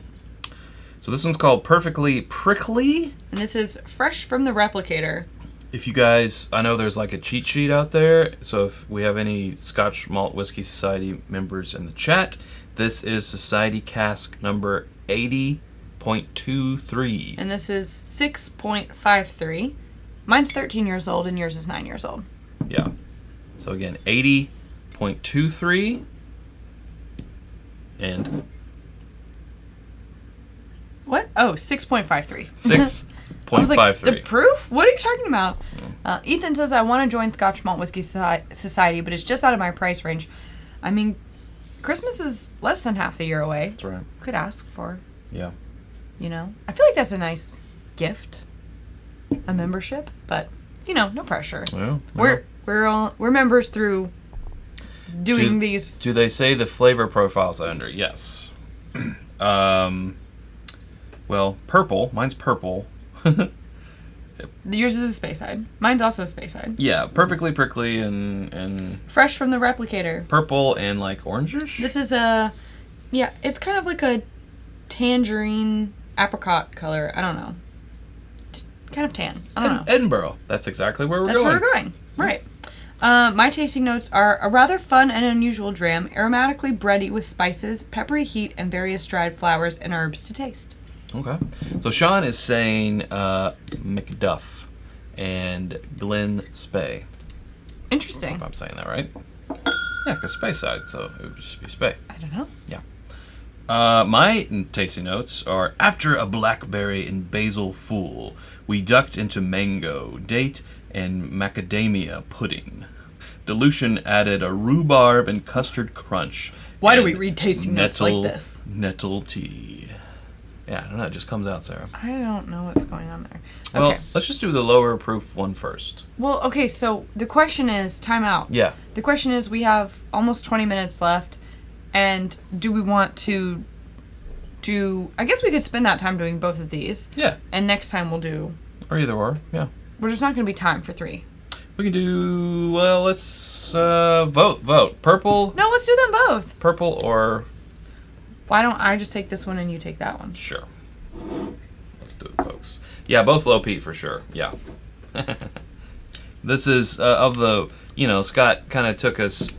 So this one's called Perfectly Prickly. And this is fresh from the replicator. If you guys, I know there's like a cheat sheet out there, so if we have any Scotch Malt Whiskey Society members in the chat, this is Society Cask number 80.23. And this is 6.53. Mine's 13 years old and yours is 9 years old. Yeah. So again, 80.23 and... What? Oh, 6.53. 6.53. I was like, the proof? What are you talking about? Ethan says, I want to join Scotch Malt Whiskey Society, but it's just out of my price range. I mean, Christmas is less than half the year away. That's right. Could ask for. Yeah. You know? I feel like that's a nice gift. A membership, but, you know, no pressure. Well, We're members through doing these. Do they say the flavor profiles under? Yes. Well, purple. Mine's purple. Yours is a Speyside. Mine's also a Speyside. Yeah, perfectly prickly and fresh from the replicator. Purple and like orangish. This is it's kind of like a tangerine apricot color. I don't know. Kind of tan. I don't know. Edinburgh. That's exactly where we're going. That's where we're going. Right. My tasting notes are a rather fun and unusual dram, aromatically bready with spices, peppery heat, and various dried flowers and herbs to taste. Okay. So Sean is saying Macduff and Glen Spey. Interesting. If I'm saying that right. Yeah, because Speyside, so it would just be Spey. I don't know. Yeah. My tasting notes are, after a blackberry and basil fool, we ducked into mango, date, and macadamia pudding. Dilution added a rhubarb and custard crunch. Why do we read tasting notes like this? Nettle tea. Yeah, I don't know. It just comes out, Sarah. I don't know what's going on there. Well, okay. Let's just do the lower proof one first. Well, okay, so the question is, time out. Yeah. The question is, we have almost 20 minutes left, and do we want to do... I guess we could spend that time doing both of these. Yeah. And next time we'll do... Or either or, yeah. We're just not going to be time for 3. We can do... Well, let's vote. Purple... No, let's do them both. Purple or... Why don't I just take this one and you take that one? Sure. Let's do it, folks. Yeah, both low peat for sure. Yeah. This is of the, Scott kind of took us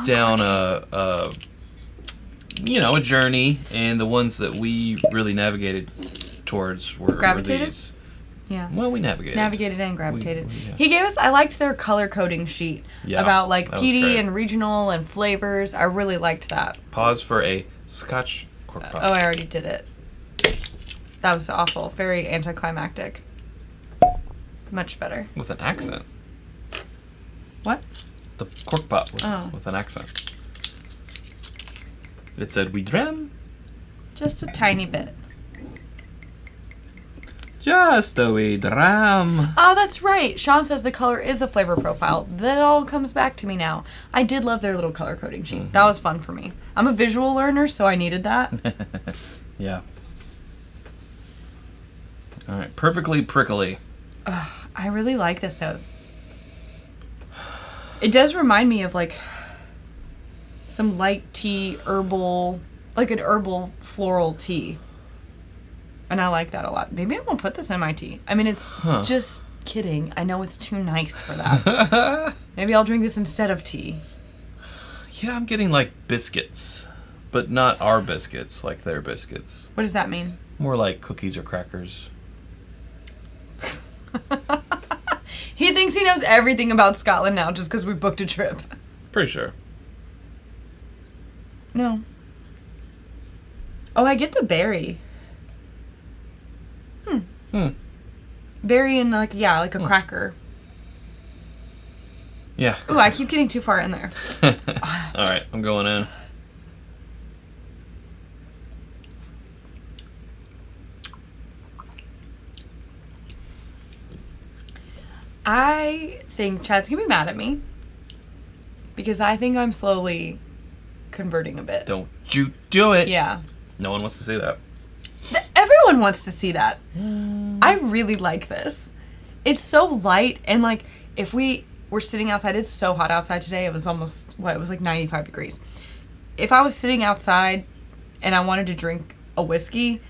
down a journey, and the ones that we really navigated towards were these. Yeah. Well, we navigated. Navigated and gravitated. Yeah. He gave us, I liked their color coding sheet about like peaty and regional and flavors. I really liked that. Pause for a Scotch cork pop. I already did it. That was awful. Very anticlimactic. Much better. With an accent. What? The cork pop was with an accent. It said, we dram. Just a tiny bit. Just a wee dram. Oh, that's right. Sean says the color is the flavor profile. That all comes back to me now. I did love their little color coding sheet. Mm-hmm. That was fun for me. I'm a visual learner, so I needed that. Yeah. All right. Perfectly prickly. I really like this nose. It does remind me of like some light tea, herbal, like an herbal floral tea. And I like that a lot. Maybe I won't put this in my tea. I mean, it's just kidding. I know it's too nice for that. Maybe I'll drink this instead of tea. Yeah, I'm getting like biscuits, but not our biscuits, like their biscuits. What does that mean? More like cookies or crackers. He thinks he knows everything about Scotland now just because we booked a trip. Pretty sure. No. Oh, I get the berry. Very in like a cracker. Yeah. Ooh, I keep getting too far in there. All right, I'm going in. I think Chad's gonna be mad at me because I think I'm slowly converting a bit. Don't you do it. Yeah. No one wants to see that. Everyone wants to see that. I really like this. It's so light, and like if we were sitting outside, it's so hot outside today. It was almost it was like 95 degrees. If I was sitting outside and I wanted to drink a whiskey,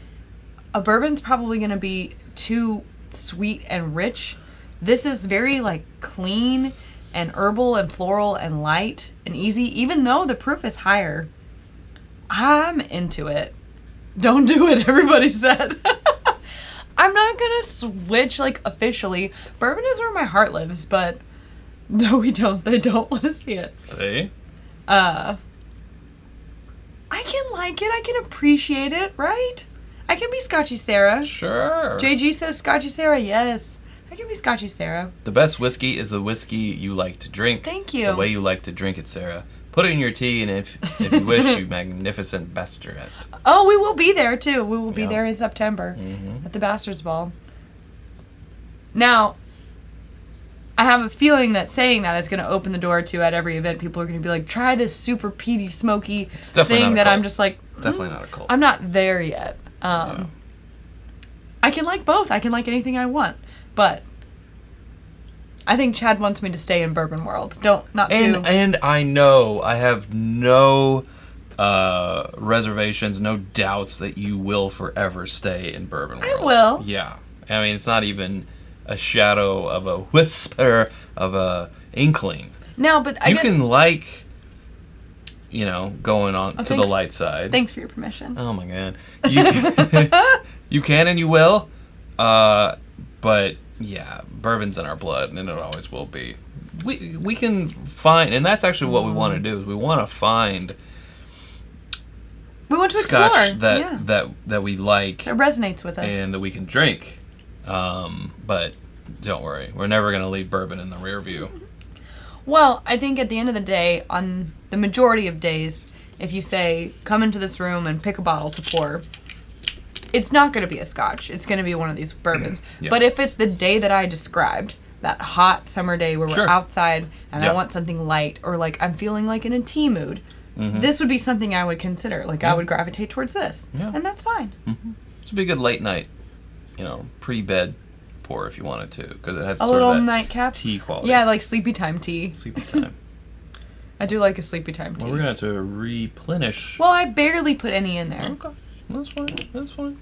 a bourbon's probably gonna be too sweet and rich. This is very like clean and herbal and floral and light and easy, even though the proof is higher. I'm into it. Don't do it, everybody said. I'm not gonna switch like officially. Bourbon is where my heart lives, but no, we don't. They don't want to see it. See? I can like it. I can appreciate it, right? I can be Scotchy Sarah. Sure. JG says Scotchy Sarah. Yes. I can be Scotchy Sarah. The best whiskey is the whiskey you like to drink. Thank you. The way you like to drink it, Sarah. Put it in your tea, and if you wish, you magnificent bastard. Oh, we will be there, too. We will be there in September Mm-hmm. at the Bastards Ball. Now, I have a feeling that saying that is going to open the door to, at every event, people are going to be like, try this super peaty, smoky thing that I'm just like, definitely not a cult. I'm not there yet. I can like both. I can like anything I want. But I think Chad wants me to stay in bourbon world. And I know I have no reservations, no doubts that you will forever stay in bourbon world. I will. Yeah. I mean, it's not even a shadow of a whisper of a inkling. No, but I guess you can like, going on to the light side. Thanks for your permission. Oh my god. You can and you will. But yeah, bourbon's in our blood, and it always will be. We can find, and that's actually what we want to do. Is we want to find. We want to Scotch explore that we like. It resonates with us, and that we can drink. But don't worry, we're never gonna leave bourbon in the rear view. Well, I think at the end of the day, on the majority of days, if you say, come into this room and pick a bottle to pour, it's not going to be a Scotch. It's going to be one of these bourbons. Yeah. But if it's the day that I described, that hot summer day where we're outside and I want something light, or like I'm feeling like in a tea mood, this would be something I would consider. Like I would gravitate towards this. Yeah. And that's fine. Mm-hmm. This would be a good late night, pre-bed pour if you wanted to, because it has a sort little of that nightcap tea quality. Yeah, like sleepy time tea. Sleepy time. I do like a sleepy time tea. Well, we're gonna have to replenish. Well, I barely put any in there. Okay, that's fine. That's fine.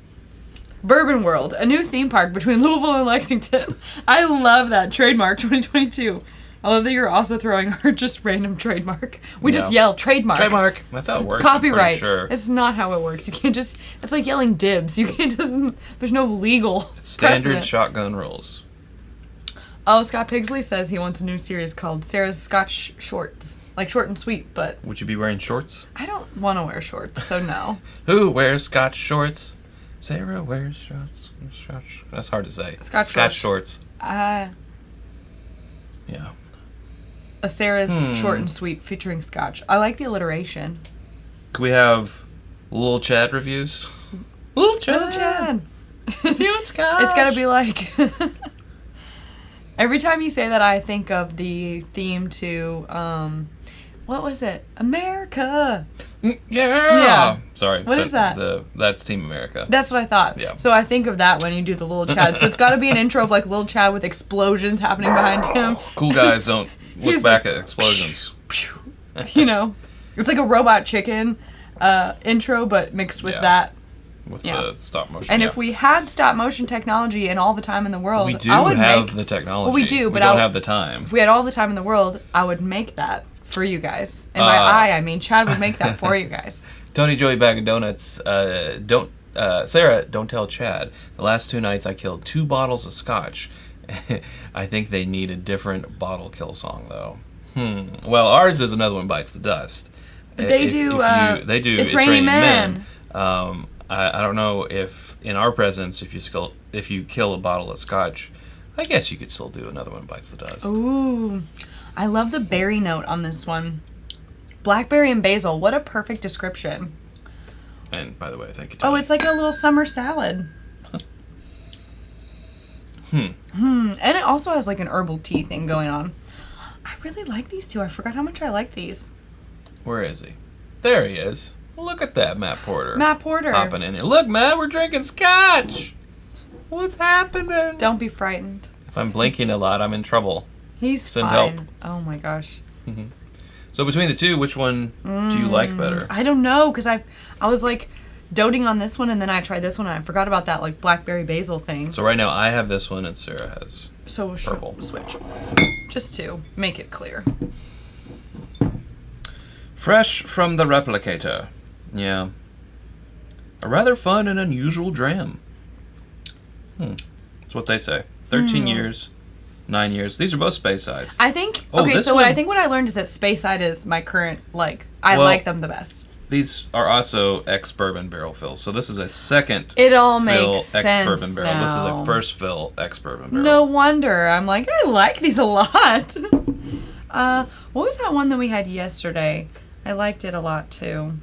Bourbon World, a new theme park between Louisville and Lexington. I love that. Trademark 2022. I love that you're also throwing our just random trademark. We just yell trademark. Trademark. That's how it works. Copyright. Sure. It's not how it works. You can't just. It's like yelling dibs. You can't just. There's no legal. It's standard precedent. shotgun rules. Oh, Scott Pigsley says he wants a new series called Sarah's Scotch Shorts. Like short and sweet, but. Would you be wearing shorts? I don't want to wear shorts, so no. Who wears Scotch shorts? Sarah wears shorts. That's hard to say. Scotch shorts. Yeah. A Sarah's Short and Sweet featuring Scotch. I like the alliteration. Could we have Little Chad reviews? Little Chad. Reviewing Scotch. It's gotta be like... Every time you say that, I think of the theme to... what was it? America. Yeah. Sorry. What is that? That's Team America. That's what I thought. Yeah. So I think of that when you do the Little Chad. So it's got to be an intro of like Little Chad with explosions happening behind him. Cool guys don't look back at explosions. It's like a Robot Chicken intro, but mixed with that. With the stop motion. And if we had stop motion technology and all the time in the world, we do have the technology. Well, we do, but we don't have the time. If we had all the time in the world, I would make that for you guys. And by I mean Chad would make that for you guys. Tony Joey Bag of Donuts. Sarah, don't tell Chad. The last 2 nights I killed 2 bottles of Scotch. I think they need a different bottle kill song though. Well, ours is Another One Bites the Dust. But they do. They do. It's Raining Men. I don't know if in our presence, if you kill a bottle of Scotch, I guess you could still do another one bites the dust. Ooh, I love the berry note on this one. Blackberry and basil. What a perfect description. And by the way, thank you. Oh, it's like a little summer salad. And it also has like an herbal tea thing going on. I really like these two. I forgot how much I like these. Where is he? There he is. Look at that, Matt Porter. Matt Porter. Hopping in here. Look, Matt, we're drinking Scotch. What's happening? Don't be frightened. If I'm blinking a lot, I'm in trouble. He's Send fine. help. Oh my gosh. So between the two, which one do you like better? I don't know, because I was like doting on this one, and then I tried this one, and I forgot about that like blackberry basil thing. So right now I have this one, and Sarah has purple. Switch. Just to make it clear. Fresh from the replicator. Yeah. A rather fun and unusual dram. That's what they say. 13 years, 9 years. These are both space sides. I think. Oh, okay, this so one- what I learned is that Speyside is my current I Well, like them the best. These are also ex-bourbon barrel fills. So this is a second It all fill makes ex-bourbon sense barrel. This is now. a first fill ex-bourbon barrel. No wonder. I'm like, I like these a lot. What was that one that we had yesterday? I liked it a lot too.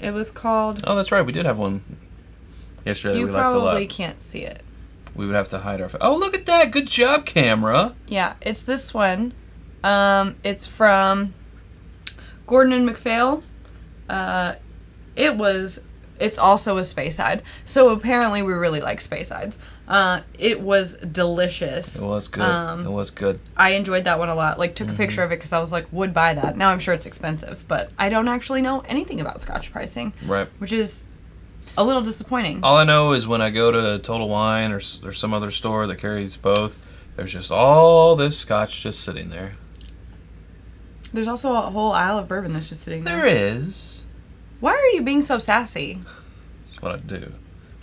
It was called. Oh, that's right. We did have one yesterday that You we liked a lot. probably can't see it. We would have to hide our. Oh, look at that! Good job, camera. Yeah, it's this one. It's from Gordon and MacPhail. It's also a Speyside. So apparently we really like Speysides. It was delicious. It was good. It was good. I enjoyed that one a lot. Like, took a picture of it because I was like, would buy that. Now I'm sure it's expensive, but I don't actually know anything about Scotch pricing. Right. Which is a little disappointing. All I know is when I go to Total Wine or some other store that carries both, there's just all this Scotch just sitting there. There's also a whole aisle of bourbon that's just sitting there. There is. Why are you being so sassy? That's what I do.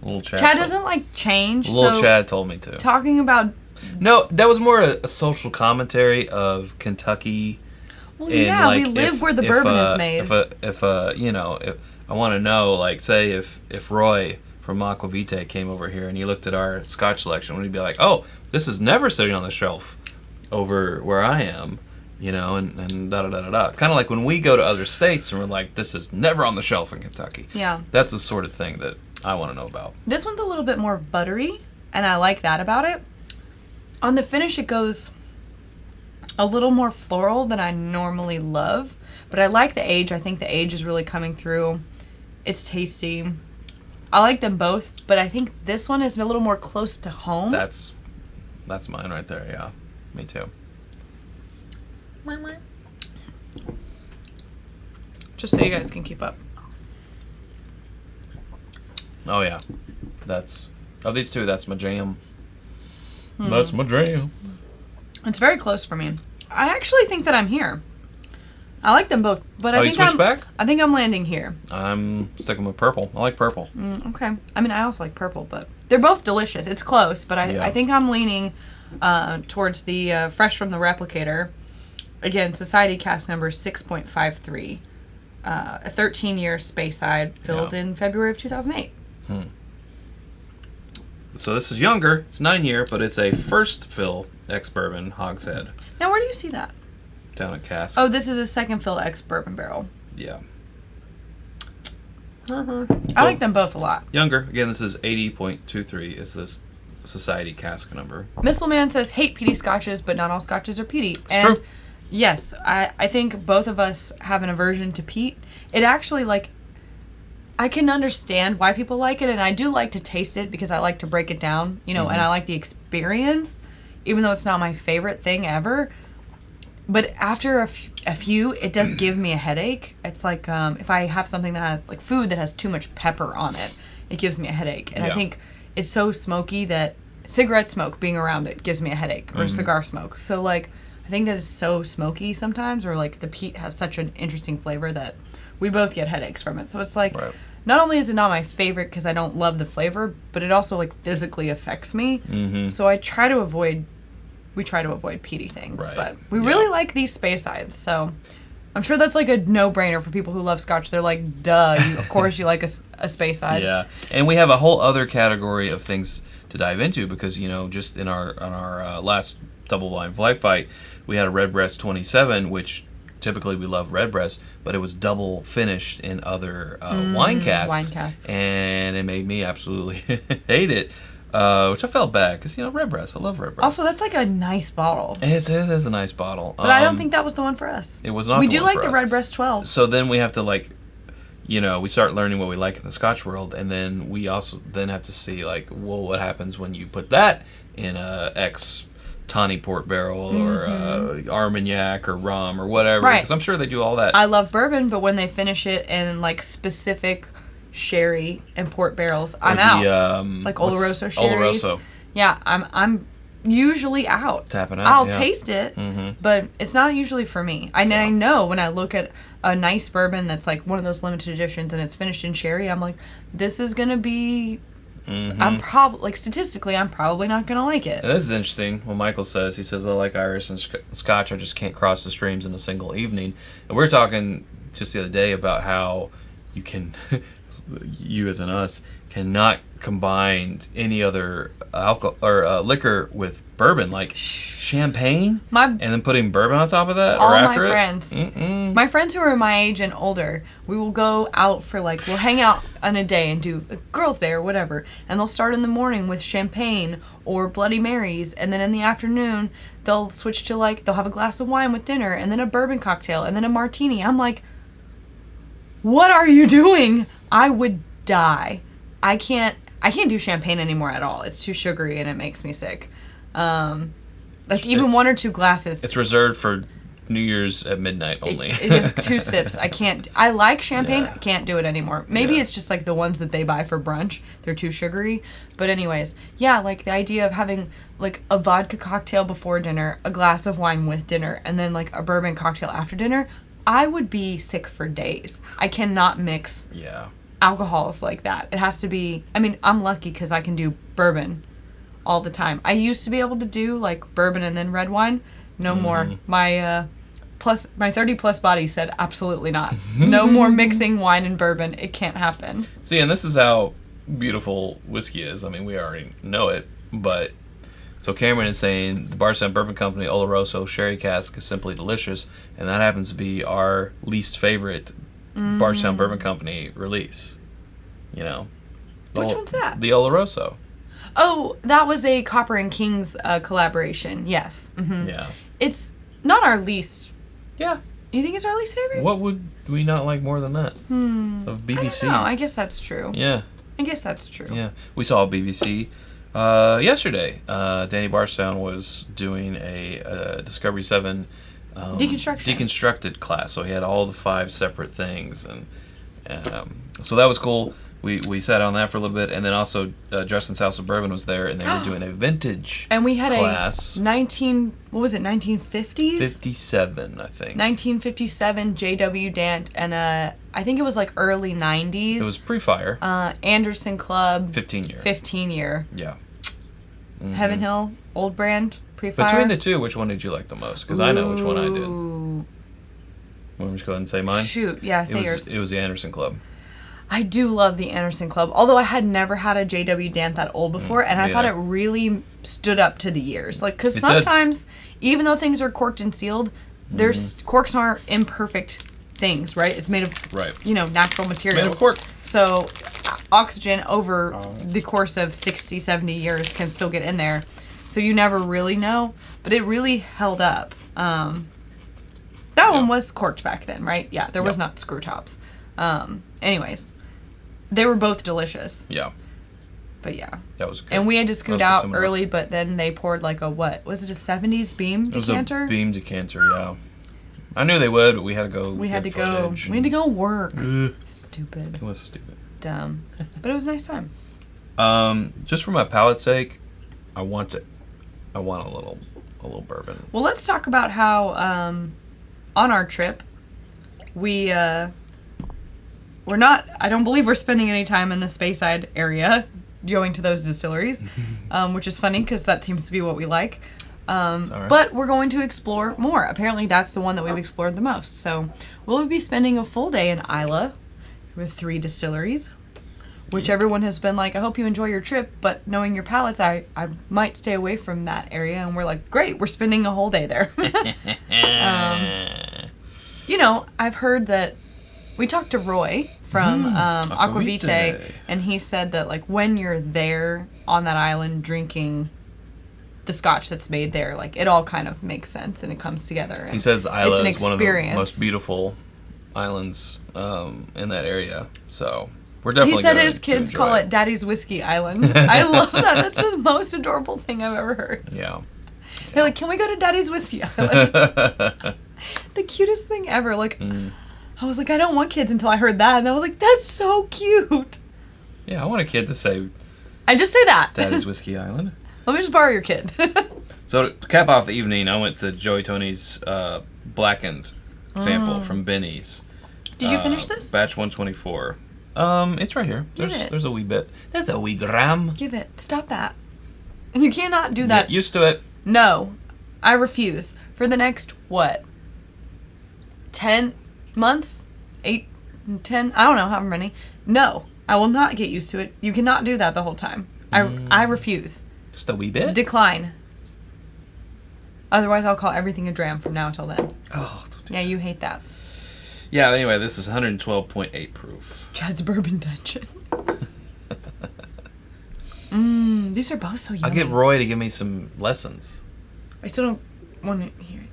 Little Chad. Chad doesn't like change. Little so Chad told me to. Talking about. No, that was more a social commentary of Kentucky. Well, and yeah, like, we live if- where the if, bourbon is made. If I want to know, like, say if Roy from Aquavite came over here and he looked at our Scotch selection, would he be like, oh, this is never sitting on the shelf over where I am, you know, and da da da da da. Kind of like when we go to other states and we're like, this is never on the shelf in Kentucky. Yeah. That's the sort of thing that I want to know about. This one's a little bit more buttery, and I like that about it. On the finish, it goes a little more floral than I normally love, but I like the age. I think the age is really coming through. It's tasty. I like them both, but I think this one is a little more close to home. That's mine right there, yeah. Me too. Just so you guys can keep up. Oh yeah. Of these two, that's my jam. That's my jam. It's very close for me. I actually think that I'm here. I like them both, but I you think switched back? I think I'm landing here. I'm sticking with purple. I like purple. Okay. I mean, I also like purple, but they're both delicious. It's close, but Yeah. I think I'm leaning towards the fresh from the replicator. Again, Society Cask number 6.53. A 13-year Speyside filled in February of 2008. So this is younger. It's 9-year, but it's a first fill ex-bourbon hogshead Now, where do you see that? down at Cask. Oh, this is a second fill ex-bourbon barrel. Yeah. I like them both a lot. Younger. Again, this is 80.23 is this Society Cask number. Missleman says, hate peaty scotches, but not all scotches are peaty. It's true. Yes, I think both of us have an aversion to peat. It actually, like, I can understand why people like it, and I do like to taste it because I like to break it down, you know, and I like the experience, even though it's not my favorite thing ever. But after a few, it does give me a headache. It's like if I have something that has, like, food that has too much pepper on it, it gives me a headache. And I think it's so smoky that cigarette smoke being around it gives me a headache, or cigar smoke. So, like, I think that it's so smoky sometimes, or, like, the peat has such an interesting flavor that we both get headaches from it. So it's like, not only is it not my favorite because I don't love the flavor, but it also, like, physically affects me. So we try to avoid peaty things. But we really like these Speysides. So I'm sure that's like a no-brainer for people who love Scotch. They're like, duh, of course you like a Speyside. Yeah, and we have a whole other category of things to dive into because, just in our last double blind flight fight, we had a Redbreast 27, which typically we love Redbreast, but it was double finished in other wine casks. And it made me absolutely hate it. Which I felt bad because, Redbreast. I love Redbreast. Also, that's like a nice bottle. It is a nice bottle. But I don't think that was the one for us. It was not. We do like the Redbreast 12. So then we have to we start learning what we like in the Scotch world, and then we also then have to see what happens when you put that in a ex tawny port barrel or Armagnac or rum or whatever. Right. Because I'm sure they do all that. I love bourbon, but when they finish it in specific sherry and port barrels, I'm out. Like Oloroso sherries. Oloroso. Yeah, I'm usually out. Tapping out. I'll taste it, but it's not usually for me. I know when I look at a nice bourbon that's like one of those limited editions and it's finished in sherry, I'm like, this is gonna be. I'm probably statistically, I'm probably not gonna like it. And this is interesting. What Michael says, he says I like Irish and Scotch. I just can't cross the streams in a single evening. And we're talking just the other day about how you can. You as in us cannot combine any other alcohol or liquor with bourbon, like champagne, and then putting bourbon on top of that. All or after my friends, Mm-mm. my friends who are my age and older, we will go out for we'll hang out on a day and do a girls' day or whatever, and they'll start in the morning with champagne or Bloody Marys, and then in the afternoon they'll switch to they'll have a glass of wine with dinner, and then a bourbon cocktail, and then a martini. I'm like, what are you doing? I would die. I can't do champagne anymore at all. It's too sugary and it makes me sick. Even one or two glasses. It's reserved for New Year's at midnight only. It is 2 sips. I can't. I like champagne. I can't do it anymore. Maybe it's just the ones that they buy for brunch. They're too sugary. But anyways, yeah, the idea of having a vodka cocktail before dinner, a glass of wine with dinner, and then a bourbon cocktail after dinner. I would be sick for days. I cannot mix alcohols like that. It has to be, I'm lucky because I can do bourbon all the time. I used to be able to do bourbon and then red wine. No more. My 30 plus body said absolutely not. No more mixing wine and bourbon. It can't happen. See, and this is how beautiful whiskey is. We already know it, but so Cameron is saying the Bardstown Bourbon Company Oloroso Sherry Cask is simply delicious, and that happens to be our least favorite Bardstown Bourbon Company release. Which one's that? The Oloroso. Oh, that was a Copper and Kings collaboration. Yes. Mm-hmm. Yeah. It's not our least. Yeah. You think it's our least favorite? What would we not like more than that? Of BBC. I don't know. I guess that's true. Yeah. I guess that's true. Yeah. We saw BBC yesterday. Danny Bardstown was doing a Discovery 7 deconstructed class. So he had all the 5 separate things, and so that was cool. We sat on that for a little bit, and then also Justin's House of Bourbon was there, and they were doing a vintage and we had class. 1950s? 57, I think. 1957 J.W. Dant, and I think it was early 90s. It was pre-fire. Anderson Club. 15 year. 15 year. Yeah. Heaven Hill, Old Brand, pre-fire. Between the two, which one did you like the most? Because I know which one I did. Want me to go ahead and say mine? Shoot, yeah, say yours. It was the Anderson Club. I do love the Anderson Club, although I had never had a J.W. Dant that old before, and I thought it really stood up to the years. Because sometimes, even though things are corked and sealed, corks aren't imperfect things, right? It's made of, natural materials. It's made of cork. So oxygen over the course of 60, 70 years can still get in there. So you never really know, but it really held up. That one was corked back then, right? Yeah, there was not screw tops. Anyways. They were both delicious. Yeah. But yeah. That was good. And we had to scoot out early, but then they poured a what? Was it a 70s beam decanter? It was a beam decanter, yeah. I knew they would, but we had to go. We had to go work. Stupid. It was stupid. Dumb. But it was a nice time. Just for my palate's sake, I want a little bourbon. Well, let's talk about how on our trip I don't believe we're spending any time in the Speyside area going to those distilleries, which is funny because that seems to be what we like. All right. But we're going to explore more. Apparently, that's the one that we've explored the most. So we'll be spending a full day in Islay with 3 distilleries, which everyone has been like, I hope you enjoy your trip, but knowing your palates, I might stay away from that area. And we're like, great, we're spending a whole day there. You know, I've heard that we talked to Roy from Aquavite, and he said that like when you're there on that island drinking the scotch that's made there, like it all kind of makes sense and it comes together. He says Islay is one of the most beautiful islands in that area, so we're definitely. He said his kids call it Daddy's Whiskey Island. I love that. That's the most adorable thing I've ever heard. Yeah. They're like, can we go to Daddy's Whiskey Island? The cutest thing ever. Like, I was like, I don't want kids until I heard that, and I was like, that's so cute. Yeah, I want a kid to say. I just say that. Daddy's Whiskey Island. Let me just borrow your kid. So to cap off the evening, I went to Joey Tony's Blackened sample from Benny's. Did you finish this? Batch 124. It's right here. There's a wee bit. There's a wee gram. Give it. Stop that. You cannot do that. Get used to it. No, I refuse. For the next, 10 months? 8, 10? I don't know, however many. No, I will not get used to it. You cannot do that the whole time. I refuse. Just a wee bit? Decline. Otherwise, I'll call everything a dram from now until then. Oh, yeah, you hate that. Yeah, anyway, this is 112.8 proof. Chad's Bourbon Dungeon. These are both so yummy. I'll get Roy to give me some lessons. I still don't want to hear it.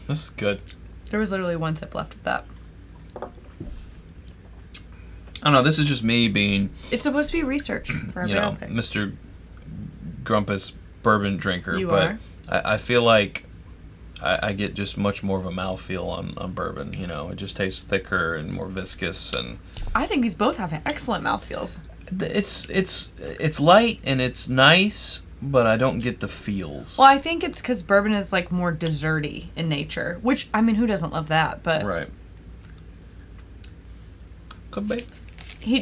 This is good. There was literally 1 sip left of that. I don't know, this is just me being... It's supposed to be research for our barrel pick. Mr. Grumpus bourbon drinker. You but are. I feel like I get just much more of a mouthfeel on bourbon. You know, it just tastes thicker and more viscous. And I think these both have excellent mouthfeels. It's light and it's nice, but I don't get the feels. Well, I think it's because bourbon is like more desserty in nature, which, I mean, who doesn't love that? But right. Could be.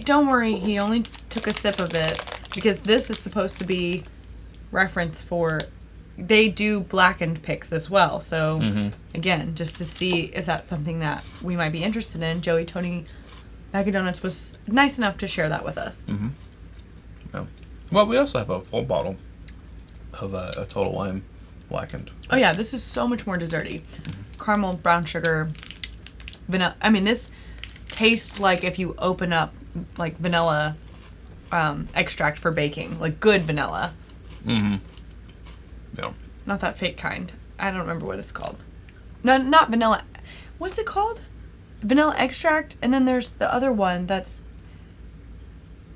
Don't worry, he only took a sip of it because this is supposed to be reference for... They do blackened picks as well, so again, just to see if that's something that we might be interested in, Joey Tony Bag of Donuts was nice enough to share that with us. Yeah. Well, we also have a full bottle of a Total Wine Blackened. Oh yeah, this is so much more desserty. Caramel, brown sugar, vanilla. I mean, this tastes like if you open up like vanilla extract for baking, like good vanilla. Yeah. Not that fake kind. I don't remember what it's called. No, not vanilla. What's it called? Vanilla extract, and then there's the other one that's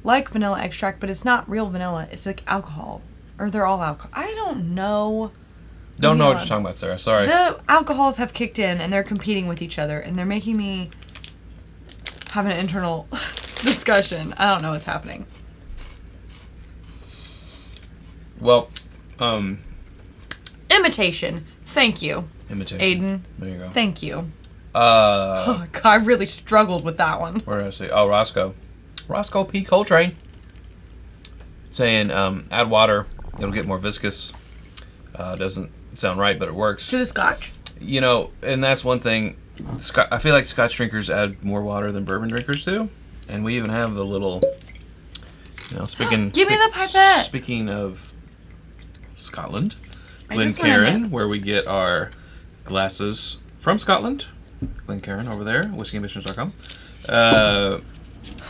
like vanilla extract, but it's not real vanilla. It's like alcohol. Or they're all alcohol. I don't know. Don't know what you're talking about, Sarah. Sorry. The alcohols have kicked in, and they're competing with each other, and they're making me have an internal discussion. I don't know what's happening. Well, Imitation. Thank you. Imitation. Aiden. There you go. Thank you. Oh, God, I really struggled with that one. Where did I say? Oh, Roscoe. Roscoe P. Coltrane. Saying, add water. It'll get more viscous. Doesn't sound right, but it works. To the scotch? You know, and that's one thing. I feel like Scotch drinkers add more water than bourbon drinkers do. And we even have the little, speaking... Give me the pipette! Speaking of Scotland, Glencairn, where we get our glasses from Scotland. Glencairn over there, whiskeyambitions.com.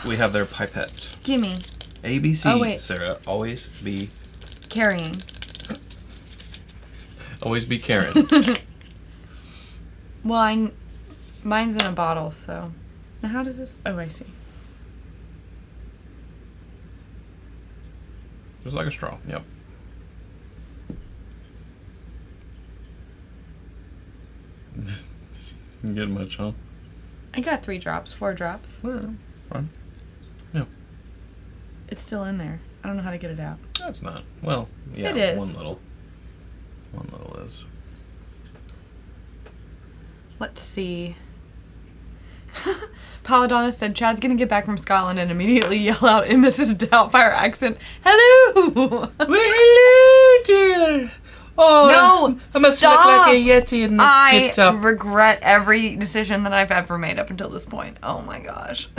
We have their pipette. Gimme. ABC, oh, wait. Sarah. Always be... Carrying. Always be Karen. Well, mine's in a bottle, so... Now how does this... Oh, I see. Just like a straw, yep. You get much, huh? I got 3 drops, 4 drops. Well, fine. Yeah. It's still in there. I don't know how to get it out. That's not. Well, yeah. It is. One little is. Let's see. Paladonna said Chad's gonna get back from Scotland and immediately yell out in Mrs. Doubtfire accent, "Hello!" Well, hello, dear. Oh, No, I must stop. look like a yeti in this kit I top. regret every decision that I've ever made up until this point. Oh my gosh.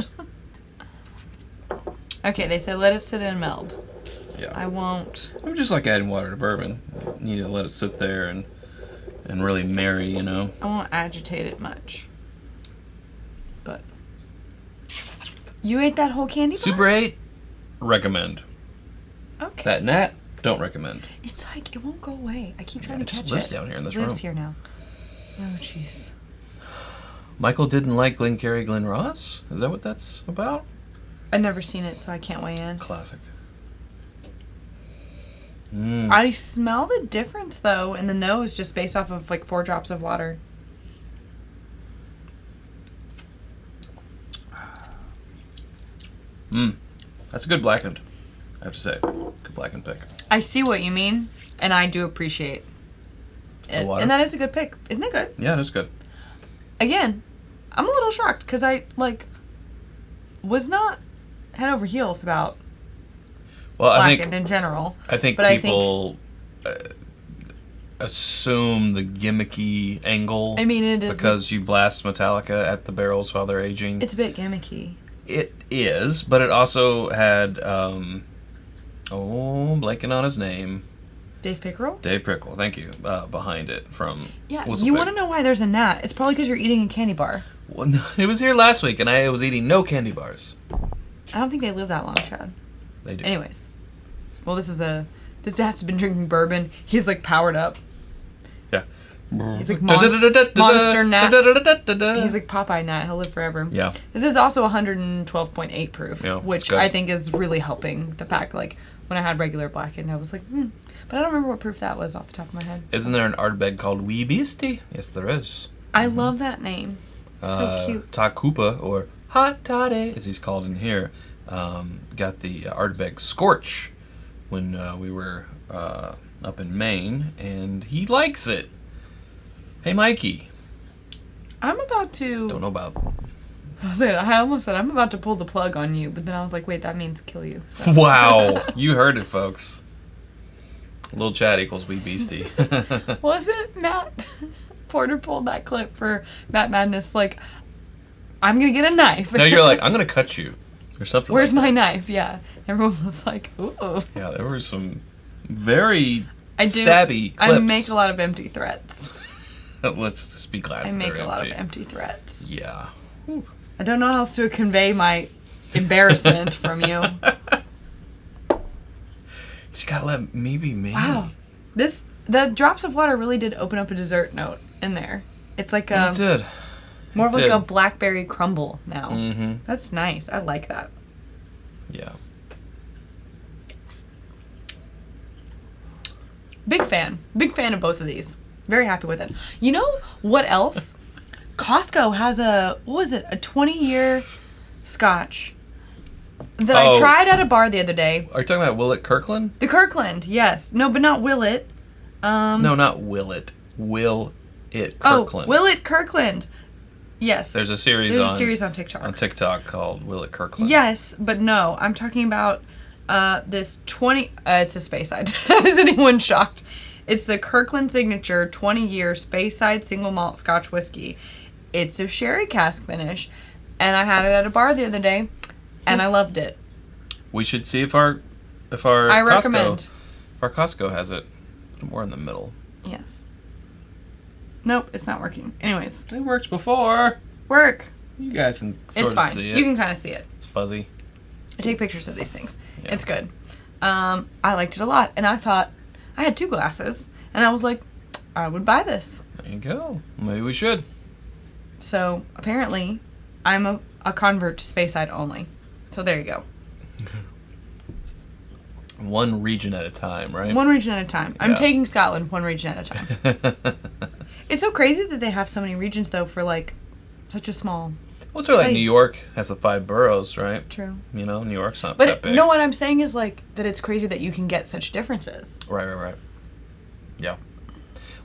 Okay, they said let it sit and meld. Yeah. I won't. I'm just like adding water to bourbon. You need to let it sit there and really marry, you know. I won't agitate it much. But you ate that whole candy bar? Super 8, recommend. Okay. That Nat, don't recommend. It's like it won't go away. I keep trying It to catch just lives it. down here in this It lives room. here now. Oh jeez. Michael didn't like Glencairn Glen Ross? Is that what that's about? I've never seen it, so I can't weigh in. Classic. I smell the difference though in the nose just based off of like 4 drops of water. That's a good Blackened, I have to say. Good Blackened pick. I see what you mean, and I do appreciate it. water? And that is a good pick. Isn't it good? Yeah, it is good. Again, I'm a little shocked because I was not head over heels about Well, Blackened in general. I think but people assume the gimmicky angle. I mean, it is because you blast Metallica at the barrels while they're aging. It's a bit gimmicky. It is, but it also had blanking on his name. Dave Pickerel? Dave Pickle, thank you, behind it from Yeah, Whistlepig. you want to know why there's a gnat? It's probably because you're eating a candy bar. Well, no, it was here last week, and I was eating no candy bars. I don't think they live that long, Chad. They do. Anyways. Well, this hat's been drinking bourbon. He's like powered up. Yeah. He's like monster gnat. He's like Popeye gnat. He'll live forever. Yeah. This is also 112.8 proof, Yeah, it's which good. I think is really helping the fact, like, when I had regular Blackened, I was like, But I don't remember what proof that was off the top of my head. Isn't there an Ardbeg called Wee Beastie? Yes, there is. I love that name. It's so cute. Takupa, or Hot Toddy, as he's called in here, got the Ardbeg Scorch when we were up in Maine, and he likes it. Hey, Mikey. I'm about to... Don't know about... I almost said, I'm about to pull the plug on you, but then I was like, wait, that means kill you. So. Wow. You heard it, folks. Little chat equals Wee Beastie. Wasn't Matt Porter pulled that clip for Matt Madness, like, I'm going to get a knife. No, you're like, I'm going to cut you. Or something Where's like my that. knife? Yeah. Everyone was like, ooh. Yeah, there were some very I do. stabby clips. I make a lot of empty threats. Let's just be glad I that make they're a lot of empty. empty threats. Yeah. I don't know how else to convey my embarrassment from you. Just gotta let me be me. Wow. The drops of water really did open up a dessert note in there. It's like It did. more of like did. a blackberry crumble now. Mm-hmm. That's nice. I like that. Yeah. Big fan. Big fan of both of these. Very happy with it. You know what else? Costco has a 20-year Scotch that I Oh. tried at a bar the other day. Are you talking about Willet Kirkland? The Kirkland, yes. No, but not Willet. No, not Willet. Will It Oh, Kirkland. Willet Kirkland. Yes. There's a series There's on a series on TikTok. called Willet Kirkland. Yes, but no. I'm talking about this 20... it's a Speyside. Is anyone shocked? It's the Kirkland Signature 20-year Speyside single malt Scotch whiskey. It's a sherry cask finish, and I had it at a bar the other day, and I loved it. We should see if our I Costco, recommend. if our Costco has it. Put more in the middle. Yes. Nope, it's not working. Anyways, It worked before. work. You guys can sort It's of fine. see it. You can kind of see it. It's fuzzy. I take pictures of these things. Yeah. It's good. I liked it a lot, and I thought I had 2 glasses, and I was like, I would buy this. There you go. Maybe we should. So apparently, I'm a convert to Speyside only. So there you go. One region at a time, right? One region at a time. I'm Yeah. taking Scotland one region at a time. It's so crazy that they have so many regions though for like such a small. Well, it's sort of like New place. York has the 5 boroughs, right? True. You know, New York's not that But big. no, what I'm saying is like that it's crazy that you can get such differences. Right. Yeah.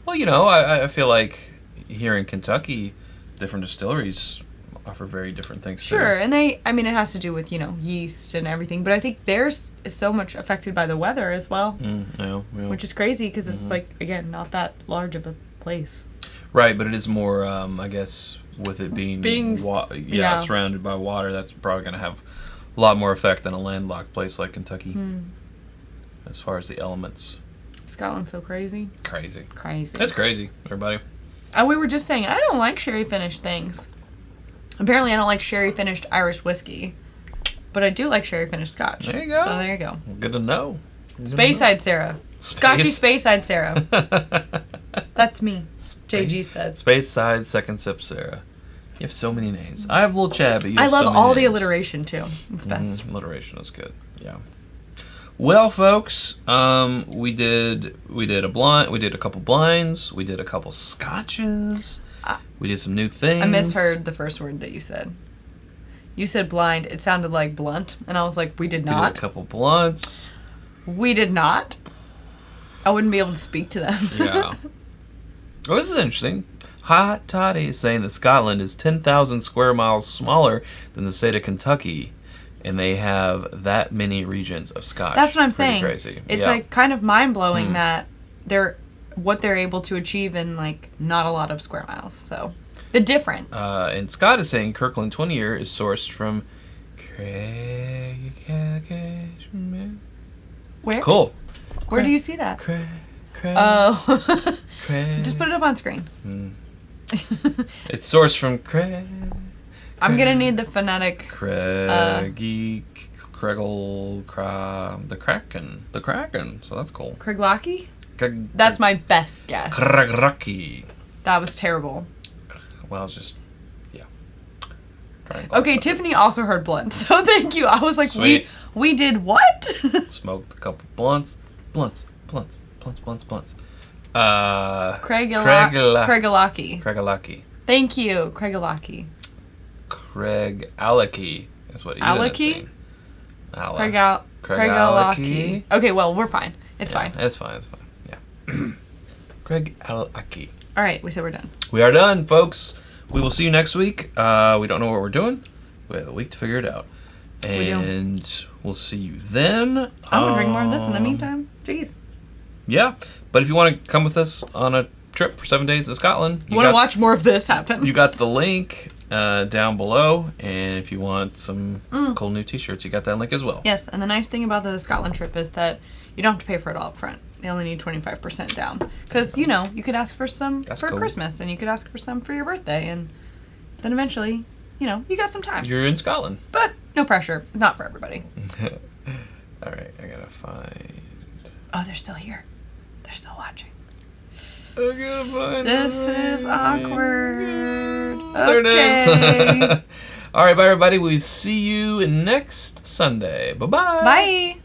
Well, you know, I feel like here in Kentucky, different distilleries offer very different things. Sure, and it has to do with, yeast and everything, but I think theirs is so much affected by the weather as well, which is crazy because it's, again, not that large of a place. Right, but it is more, I guess, with it being surrounded by water, that's probably going to have a lot more effect than a landlocked place like Kentucky, as far as the elements. Scotland's so crazy. Crazy. That's crazy, everybody. We were just saying, I don't like sherry finished things. Apparently, I don't like sherry finished Irish whiskey, but I do like sherry finished Scotch. There you go. So there you go. Good to know. Speyside Sarah. Scotchy Speyside Sarah. That's me. JG says. Speyside Second Sip Sarah. You have so many names. I have Little Chad, but you have I love so many all the names. alliteration too. It's best. Alliteration is good. Yeah. Well, folks, we did a blind. We did a couple blinds. We did a couple scotches. We did some new things. I misheard the first word that you said. You said blind. It sounded like blunt, and I was like, we did not. We did a couple blunts. We did not. I wouldn't be able to speak to them. Yeah. Well, this is interesting. Hot Toddy is saying that Scotland is 10,000 square miles smaller than the state of Kentucky, and they have that many regions of Scotch. That's what I'm Pretty saying. Crazy. It's like kind of mind blowing that what they're able to achieve in like not a lot of square miles. So the difference. And Scott is saying Kirkland 20 year is sourced from Where? Cool. Where do you see that? Oh. Just put it up on screen. It's sourced from I'm gonna need the phonetic. Craigie, the Kraken. So that's cool. Kriglaki? That's my best guess. Kragraki. That was terrible. Well, it's just, Okay, Tiffany also heard blunt, so thank you. I was like, Sweet. we did what? Smoked a couple blunts. Craigalaki. Thank you, Craigalaki. Craigalaki is what Ethan is saying. Craigalaki. Okay, well, we're fine. It's fine. It's fine. Yeah. Craigalaki. All right, we said we're done. We are done, folks. We will see you next week. We don't know what we're doing. We have a week to figure it out. And we'll see you then. I'm going to drink more of this in the meantime. Jeez. Yeah. But if you want to come with us on a trip for 7 days to Scotland. You want to watch more of this happen. You got the link down below. And if you want some cool new t-shirts, you got that link as well. Yes. And the nice thing about the Scotland trip is that you don't have to pay for it all up front. They only need 25% down. Because, you could ask for some for Christmas. And you could ask for some for your birthday. And then eventually, you got some time. You're in Scotland. But no pressure. Not for everybody. All right. I got to find... Oh, they're still here. They're still watching. I gotta find this is awkward. There it is. All right, bye, everybody. We see you next Sunday. Bye-bye. Bye.